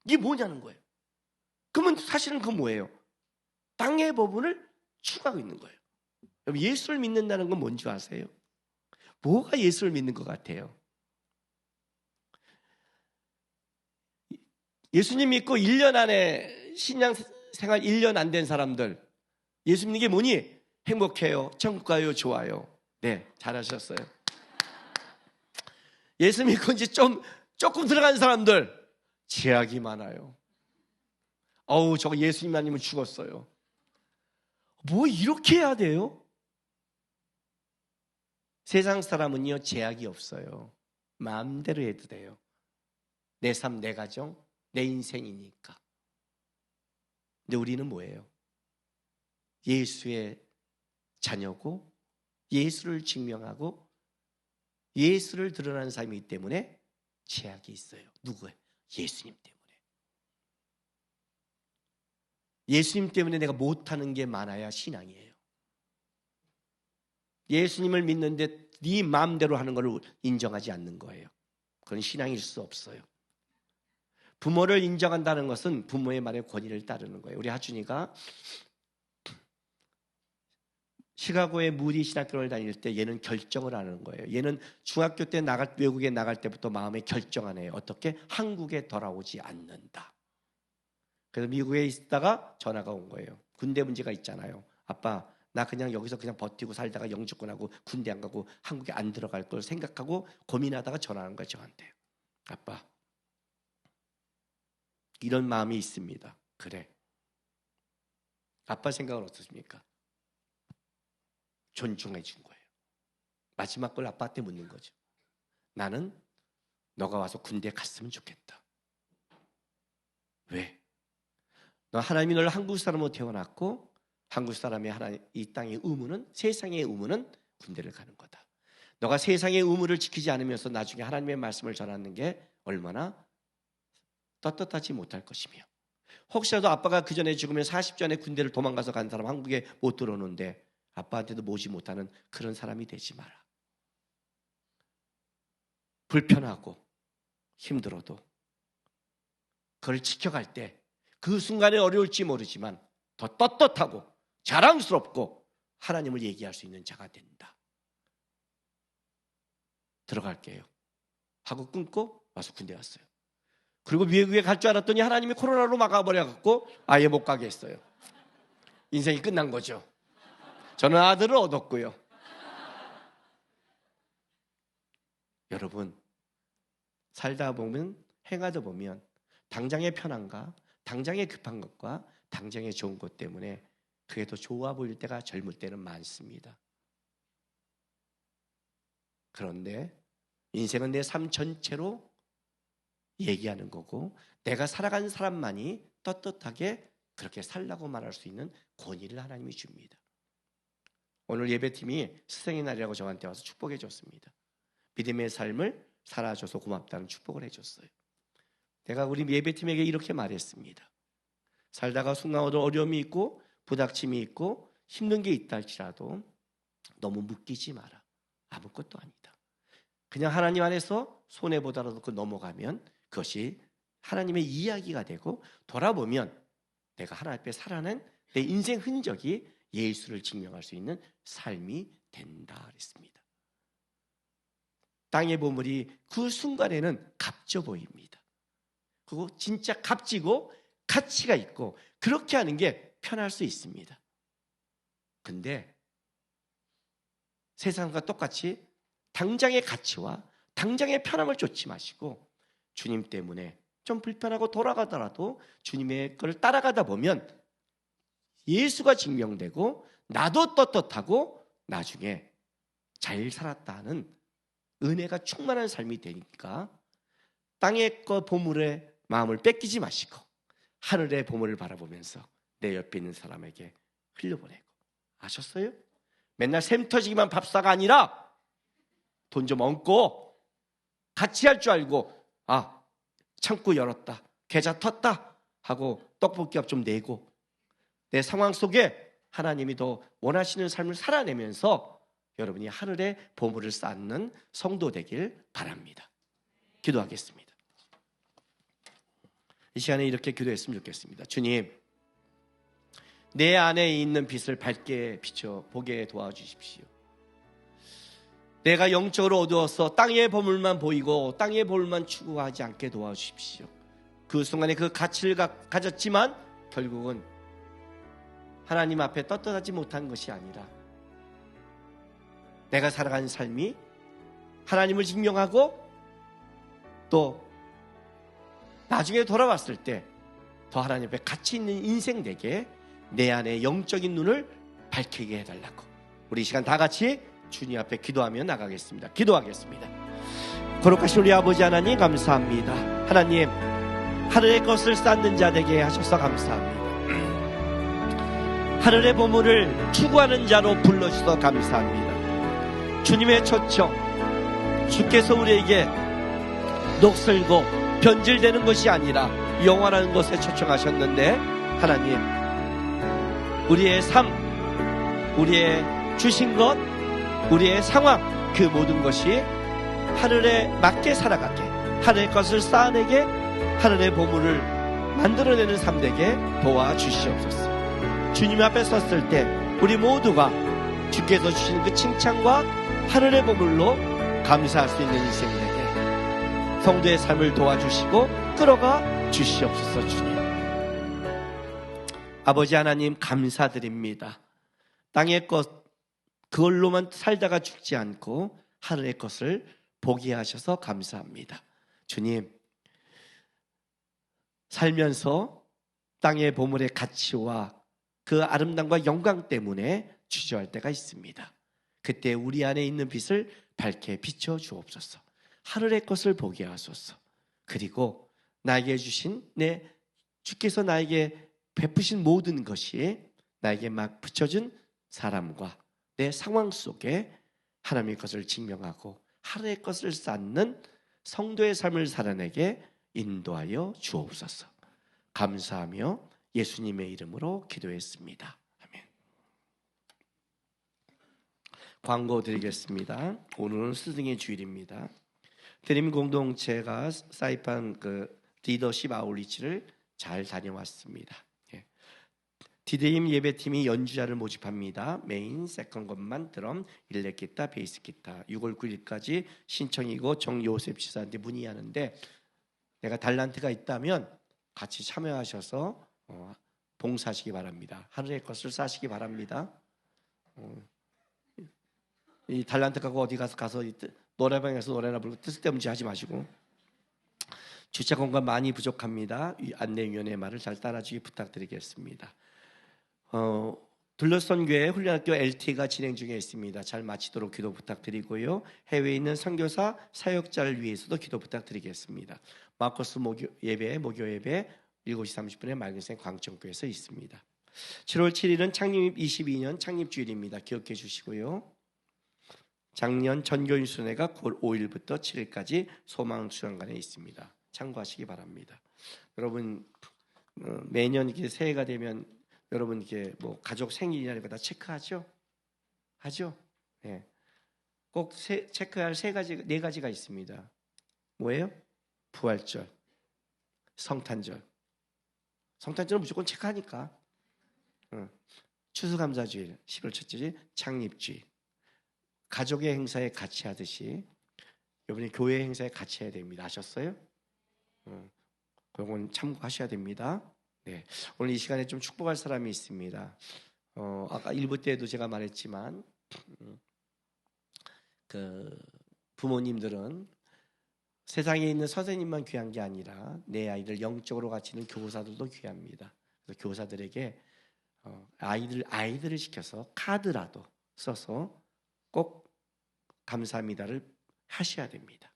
이게 뭐냐는 거예요. 그러면 사실은 그건 뭐예요? 땅의 법을 추구하고 있는 거예요. 여러분, 예수를 믿는다는 건 뭔지 아세요? 뭐가 예수를 믿는 것 같아요? 예수님 믿고 1년 안에 신앙 생활 1년 안 된 사람들, 예수 믿는 게 뭐니? 행복해요, 천국 가요, 좋아요. 네, 잘하셨어요. 예수 믿고 이제 조금 들어간 사람들, 제약이 많아요. 어우, 저거 예수님 아니면 죽었어요. 뭐 이렇게 해야 돼요? 세상 사람은요, 제약이 없어요. 마음대로 해도 돼요. 내 삶, 내 가정, 내 인생이니까. 근데 우리는 뭐예요? 예수의 자녀고, 예수를 증명하고 예수를 드러나는 삶이기 때문에 제약이 있어요. 누구예요? 예수님 때문에. 예수님 때문에 내가 못하는 게 많아야 신앙이에요. 예수님을 믿는데 네 마음대로 하는 걸 인정하지 않는 거예요. 그건 신앙일 수 없어요. 부모를 인정한다는 것은 부모의 말에 권위를 따르는 거예요. 우리 하준이가 시카고의 무디 신학교를 다닐 때 얘는 결정을 하는 거예요. 얘는 중학교 때 외국에 나갈 때부터 마음에 결정하네요. 어떻게? 한국에 돌아오지 않는다. 그래서 미국에 있다가 전화가 온 거예요. 군대 문제가 있잖아요. 아빠, 나 그냥 여기서 그냥 버티고 살다가 영주권하고 군대 안 가고 한국에 안 들어갈 걸 생각하고 고민하다가 전화한 거예요, 저한테. 아빠, 이런 마음이 있습니다. 그래. 아빠 생각은 어떻습니까? 존중해 준 거예요. 마지막 걸 아빠한테 묻는 거죠. 나는 너가 와서 군대에 갔으면 좋겠다. 왜? 너 하나님이 너를 한국 사람으로 태어났고, 한국 사람의 이 땅의 의무는, 세상의 의무는 군대를 가는 거다. 너가 세상의 의무를 지키지 않으면서 나중에 하나님의 말씀을 전하는 게 얼마나 떳떳하지 못할 것이며, 혹시라도 아빠가 그 전에 죽으면 40전에 군대를 도망가서 간 사람 한국에 못 들어오는데 아빠한테도 모지 못하는 그런 사람이 되지 마라. 불편하고 힘들어도 그걸 지켜갈 때 그 순간에 어려울지 모르지만 더 떳떳하고 자랑스럽고 하나님을 얘기할 수 있는 자가 된다. 들어갈게요 하고 끊고 와서 군대 갔어요. 그리고 미국에 갈 줄 알았더니 하나님이 코로나로 막아버려갖고 아예 못 가게 했어요. 인생이 끝난 거죠. 저는 아들을 얻었고요. 여러분, 살다 보면, 행하다 보면 당장의 편안과 당장의 급한 것과 당장의 좋은 것 때문에 그게 더 좋아 보일 때가 젊을 때는 많습니다. 그런데 인생은 내 삶 전체로 얘기하는 거고, 내가 살아간 사람만이 떳떳하게 그렇게 살라고 말할 수 있는 권위를 하나님이 줍니다. 오늘 예배팀이 스승의 날이라고 저한테 와서 축복해 줬습니다. 믿음의 삶을 살아줘서 고맙다는 축복을 해줬어요. 내가 우리 예배팀에게 이렇게 말했습니다. 살다가 순간어도 어려움이 있고 부닥침이 있고 힘든 게 있다 할지라도 너무 묶이지 마라. 아무것도 아니다. 그냥 하나님 안에서 손해보다라도 그 넘어가면 그것이 하나님의 이야기가 되고, 돌아보면 내가 하나님 앞에 살아낸 내 인생 흔적이 예수를 증명할 수 있는 삶이 된다 그랬습니다. 땅의 보물이 그 순간에는 값져 보입니다. 그리고 진짜 값지고 가치가 있고 그렇게 하는 게 편할 수 있습니다. 근데 세상과 똑같이 당장의 가치와 당장의 편함을 쫓지 마시고, 주님 때문에 좀 불편하고 돌아가더라도 주님의 걸 따라가다 보면 예수가 증명되고 나도 떳떳하고 나중에 잘 살았다는 은혜가 충만한 삶이 되니까 땅의 보물의 마음을 뺏기지 마시고 하늘의 보물을 바라보면서 내 옆에 있는 사람에게 흘려보내고. 아셨어요? 맨날 샘 터지기만 밥사가 아니라 돈 좀 얹고 같이 할 줄 알고 창구 열었다, 계좌 텄다 하고 떡볶이값 좀 내고 내 상황 속에 하나님이 더 원하시는 삶을 살아내면서 여러분이 하늘의 보물을 쌓는 성도 되길 바랍니다. 기도하겠습니다. 이 시간에 이렇게 기도했으면 좋겠습니다. 주님, 내 안에 있는 빛을 밝게 비춰 보게 도와주십시오. 내가 영적으로 어두워서 땅의 보물만 보이고 땅의 보물만 추구하지 않게 도와주십시오. 그 순간에 그 가치를 가졌지만 결국은 하나님 앞에 떳떳하지 못한 것이 아니라 내가 살아가는 삶이 하나님을 증명하고 또 나중에 돌아왔을 때 더 하나님 앞에 가치 있는 인생 되게 내 안에 영적인 눈을 밝히게 해달라고 우리 이 시간 다 같이 주님 앞에 기도하며 나가겠습니다. 기도하겠습니다. 거룩하신 우리 아버지 하나님 감사합니다. 하나님, 하늘의 것을 쌓는 자 되게 하셔서 감사합니다. 하늘의 보물을 추구하는 자로 불러주셔서 감사합니다. 주님의 초청, 주께서 우리에게 녹슬고 변질되는 것이 아니라 영원한 것에 초청하셨는데 하나님, 우리의 삶, 우리의 주신 것, 우리의 상황, 그 모든 것이 하늘에 맞게 살아가게, 하늘의 것을 쌓아내게, 하늘의 보물을 만들어내는 삶 되게 도와주시옵소서. 주님 앞에 섰을 때 우리 모두가 주께서 주신 그 칭찬과 하늘의 보물로 감사할 수 있는 인생 되게 성도의 삶을 도와주시고 끌어가 주시옵소서. 주님, 아버지 하나님 감사드립니다. 땅의 것 그걸로만 살다가 죽지 않고 하늘의 것을 보게 하셔서 감사합니다. 주님, 살면서 땅의 보물의 가치와 그 아름다움과 영광 때문에 주저할 때가 있습니다. 그때 우리 안에 있는 빛을 밝게 비춰 주옵소서. 하늘의 것을 보게 하소서. 그리고 나에게 주신 주께서 나에게 베푸신 모든 것이 나에게 막 붙여준 사람과 내 상황 속에 하나님의 것을 증명하고 하늘의 것을 쌓는 성도의 삶을 살아내게 인도하여 주옵소서. 감사하며 예수님의 이름으로 기도했습니다. 아멘. 광고 드리겠습니다. 오늘은 스승의 주일입니다. 드림 공동체가 사이판 리더십 아울리치를 잘 다녀왔습니다. 디드림 예배팀이 연주자를 모집합니다. 메인, 세컨 건반, 드럼, 일렉 기타, 베이스 기타. 6월 9일까지 신청이고 정요셉 지사한테 문의하는데 내가 달란트가 있다면 같이 참여하셔서 봉사하시기 바랍니다. 하늘의 것을 쌓으시기 바랍니다. 이 달란트 갖고 어디 가서 노래방에서 노래나 부르고 쓸데없이 하지 마시고 주차 공간 많이 부족합니다. 안내위원회의 말을 잘 따라주기 부탁드리겠습니다. 둘러선교회 훈련학교 LT가 진행 중에 있습니다. 잘 마치도록 기도 부탁드리고요. 해외에 있는 선교사 사역자를 위해서도 기도 부탁드리겠습니다. 마커스 목요 예배 7시 30분에 맑은생 광천교회에서 있습니다. 7월 7일은 창립 22년 창립주일입니다. 기억해 주시고요. 작년 전교인순회가 9월 5일부터 7일까지 소망수련관에 있습니다. 참고하시기 바랍니다. 여러분 매년 이렇게 새해가 되면 여러분 이렇게 뭐 가족 생일이나 이런 거 다 체크하죠? 하죠? 네. 꼭 체크할 네 가지가 있습니다. 뭐예요? 부활절, 성탄절. 성탄절은 무조건 체크하니까. 추수감사주일, 11월 첫째 주일, 창립주일. 가족의 행사에 같이 하듯이 여러분이 교회 행사에 같이 해야 됩니다. 아셨어요? 그건 참고하셔야 됩니다. 네, 오늘 이 시간에 좀 축복할 사람이 있습니다. 아까 1부 때도 제가 말했지만 부모님들은 세상에 있는 선생님만 귀한 게 아니라 내 아이들 영적으로 가르치는 교사들도 귀합니다. 그래서 교사들에게 아이들을 시켜서 카드라도 써서 꼭 감사합니다를 하셔야 됩니다.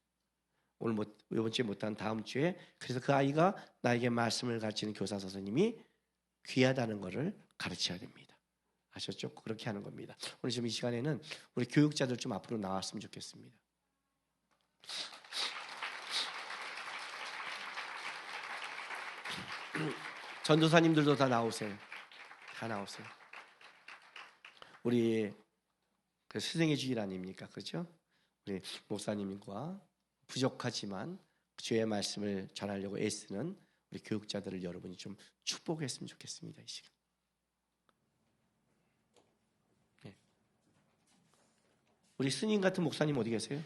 오늘 이번 주에 못한 다음 주에 그래서 그 아이가 나에게 말씀을 가르치는 교사 선생님이 귀하다는 것을 가르쳐야 됩니다. 아셨죠? 그렇게 하는 겁니다. 오늘 지금 이 시간에는 우리 교육자들 좀 앞으로 나왔으면 좋겠습니다. 전도사님들도 다 나오세요. 다 나오세요. 우리 그 스승의 주일 아닙니까? 그렇죠? 우리 목사님과 부족하지만 주의 말씀을 전하려고 애쓰는 우리 교육자들을 여러분이 좀 축복했으면 좋겠습니다. 이 시간. 네. 우리 스님 같은 목사님 어디 계세요?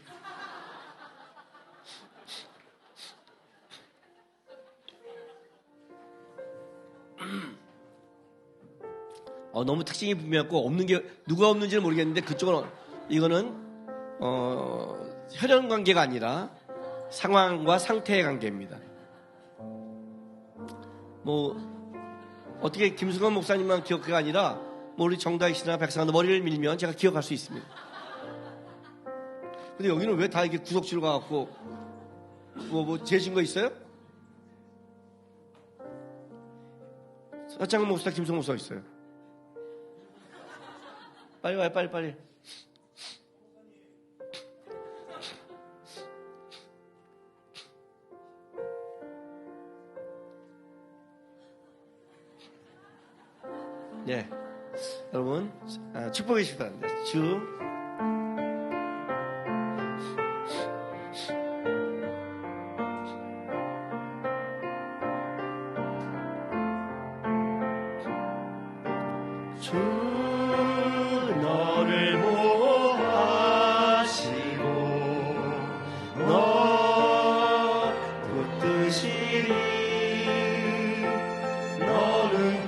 너무 특징이 분명하고 없는 게 누가 없는지는 모르겠는데 그쪽은 이거는 혈연 관계가 아니라 상황과 상태의 관계입니다. 뭐 어떻게 김수건 목사님만 기억가 아니라 뭐 우리 정다희 씨나 백상한도 머리를 밀면 제가 기억할 수 있습니다. 근데 여기는 왜 다 이렇게 구석지로 가갖고 뭐 재진 거 있어요? 서창근 목사, 김성 목사 있어요. 빨리 와요, 빨리. 네, 여러분 축복해 주시기 바랍니다. 주 너를 보호하시고 너 붙드시리 너는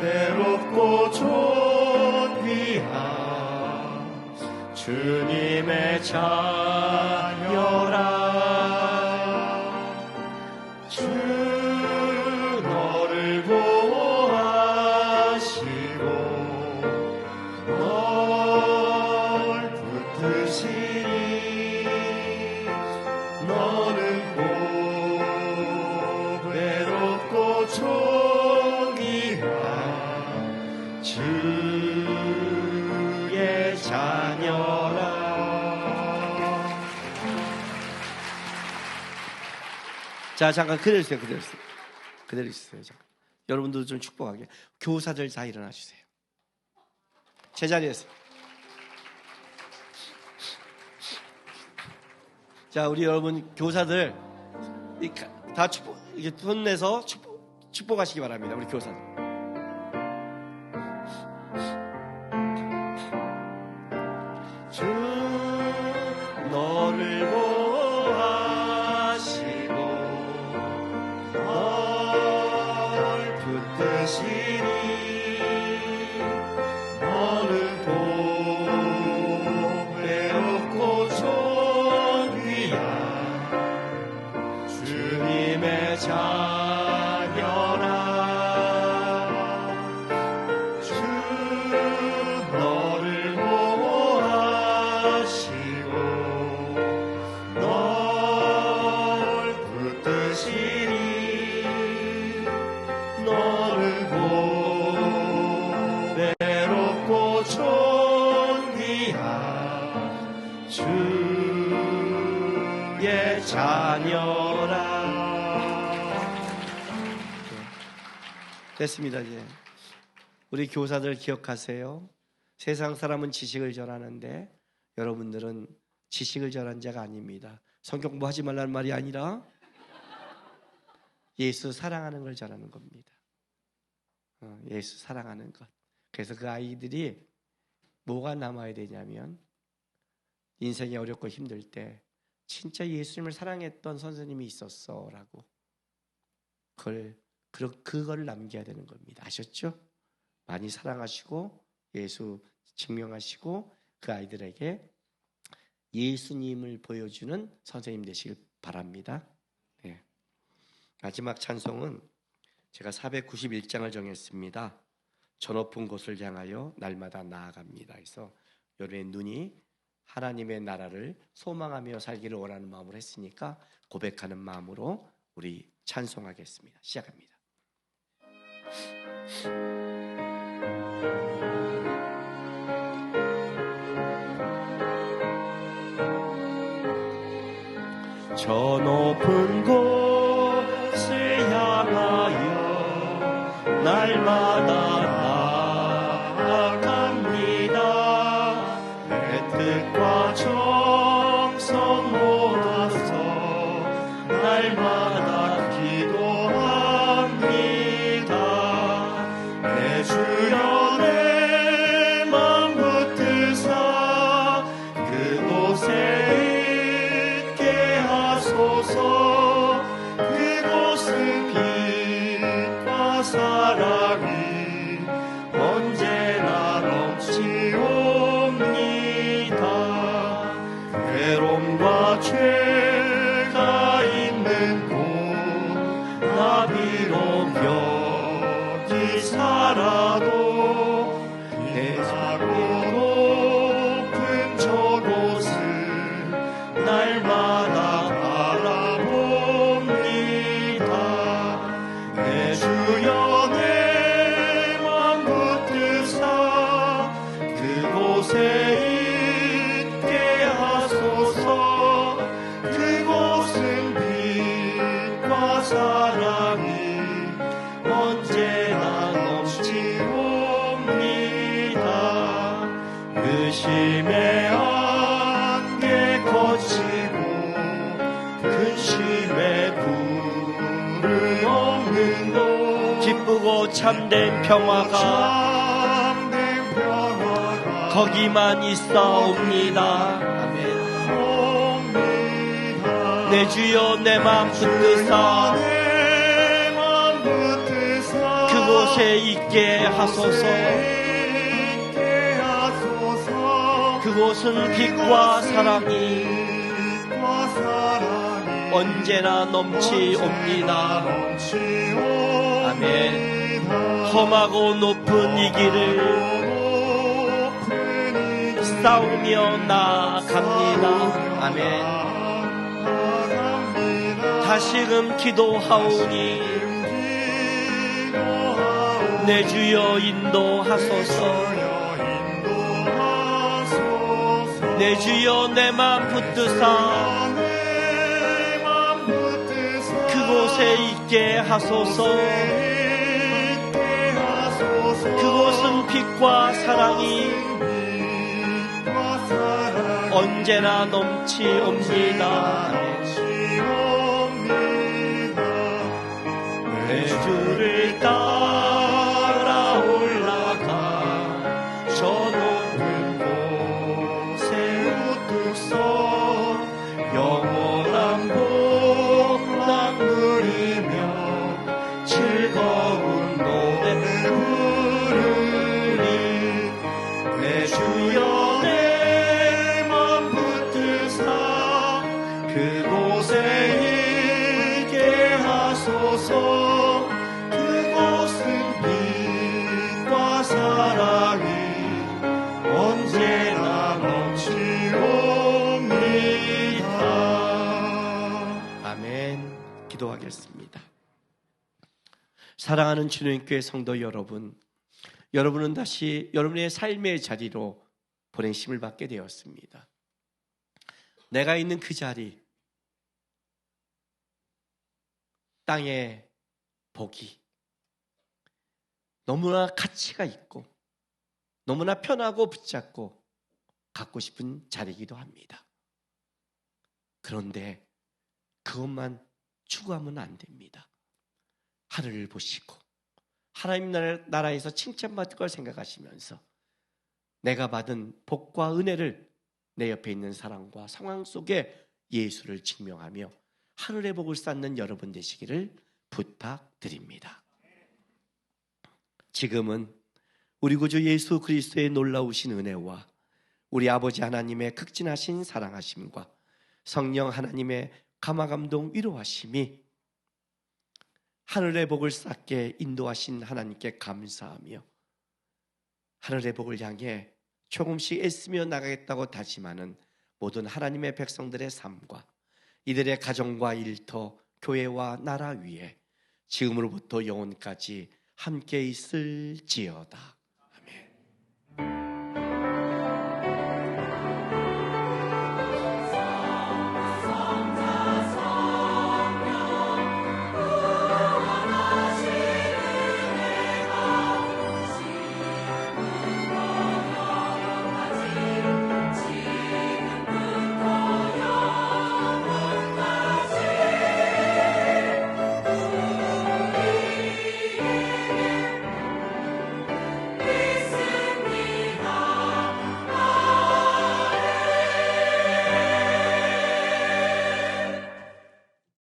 외롭고 존귀한 주님의 자녀라 주 너를 보호하시고 널 붙드시리 너는 외롭고 존귀한 주의 자녀라. 자, 잠깐 그대로 있어요. 잠깐. 여러분들도 좀 축복하게. 교사들 다 일어나 주세요. 제자리에서. 자, 우리 여러분 교사들 다 축복, 이게 돈 내서 축복하시기 바랍니다. 우리 교사들. 주 너를 보호하시고 널 붙드시리 너는 외롭고 존귀한 주님의 자녀라 주 너를 보호하시고 널 붙드시리 너는 외롭고 존귀한 주의 자녀라. 됐습니다. 이제 우리 교사들 기억하세요. 세상 사람은 지식을 전하는데 여러분들은 지식을 전한 자가 아닙니다. 성경 공부하지 말라는 말이 아니라 예수 사랑하는 걸 전하는 겁니다. 예수 사랑하는 것. 그래서 그 아이들이 뭐가 남아야 되냐면 인생이 어렵고 힘들 때 진짜 예수님을 사랑했던 선생님이 있었어 라고 그걸 남겨야 되는 겁니다. 아셨죠? 많이 사랑하시고 예수 증명하시고 그 아이들에게 예수님을 보여주는 선생님 되시길 바랍니다. 네. 마지막 찬송은 제가 491장을 정했습니다. 저 높은 곳을 향하여 날마다 나아갑니다. 그래서 여러분의 눈이 하나님의 나라를 소망하며 살기를 원하는 마음으로 했으니까 고백하는 마음으로 우리 찬송하겠습니다. 시작합니다. 저 높은 곳을 향하 그곳에 있게 하소서. 그곳은 빛과 사랑이 언제나 넘치옵니다. 의심의 안개 거치고 근심의 불을 없는 곳, 기쁘고 참된 평화가 거기만 있사옵니다. 아멘. 내 주여 내 맘 붙드사 그곳에 있게 하소서. 그곳은 빛과 사랑이 언제나 넘치옵니다. 아멘. 험하고 높은 이 길을 싸우며 나아갑니다. 아멘. 다시금 기도하오니 내 주여 인도하소서. 내 주여 내 맘 붙드사 그곳에 있게 하소서. 그곳은 빛과 사랑이 언제나 넘치옵니다. 내 주를 따라 올라가 저 높은 곳에 우뚝 서 영원한 복락 누리며 즐거운 노래 부르리. 내 주여 내 맘 붙드사 그곳에 있게 하소서. 빛과 사랑이 언제나 넘치옵니다. 아멘. 기도하겠습니다. 사랑하는 주님교회 성도 여러분, 여러분은 다시 여러분의 삶의 자리로 보내심을 받게 되었습니다. 내가 있는 그 자리, 땅의 복이 너무나 가치가 있고 너무나 편하고 붙잡고 갖고 싶은 자리이기도 합니다. 그런데 그것만 추구하면 안 됩니다. 하늘을 보시고 하나님 나라에서 칭찬받을 걸 생각하시면서 내가 받은 복과 은혜를 내 옆에 있는 사람과 상황 속에 예수를 증명하며 하늘의 복을 쌓는 여러분 되시기를 부탁드립니다. 지금은 우리 구주 예수 그리스도의 놀라우신 은혜와 우리 아버지 하나님의 극진하신 사랑하심과 성령 하나님의 감화감동 위로하심이 하늘의 복을 쌓게 인도하신 하나님께 감사하며 하늘의 복을 향해 조금씩 애쓰며 나가겠다고 다짐하는 모든 하나님의 백성들의 삶과 이들의 가정과 일터, 교회와 나라 위에 지금으로부터 영원까지 함께 있을지어다.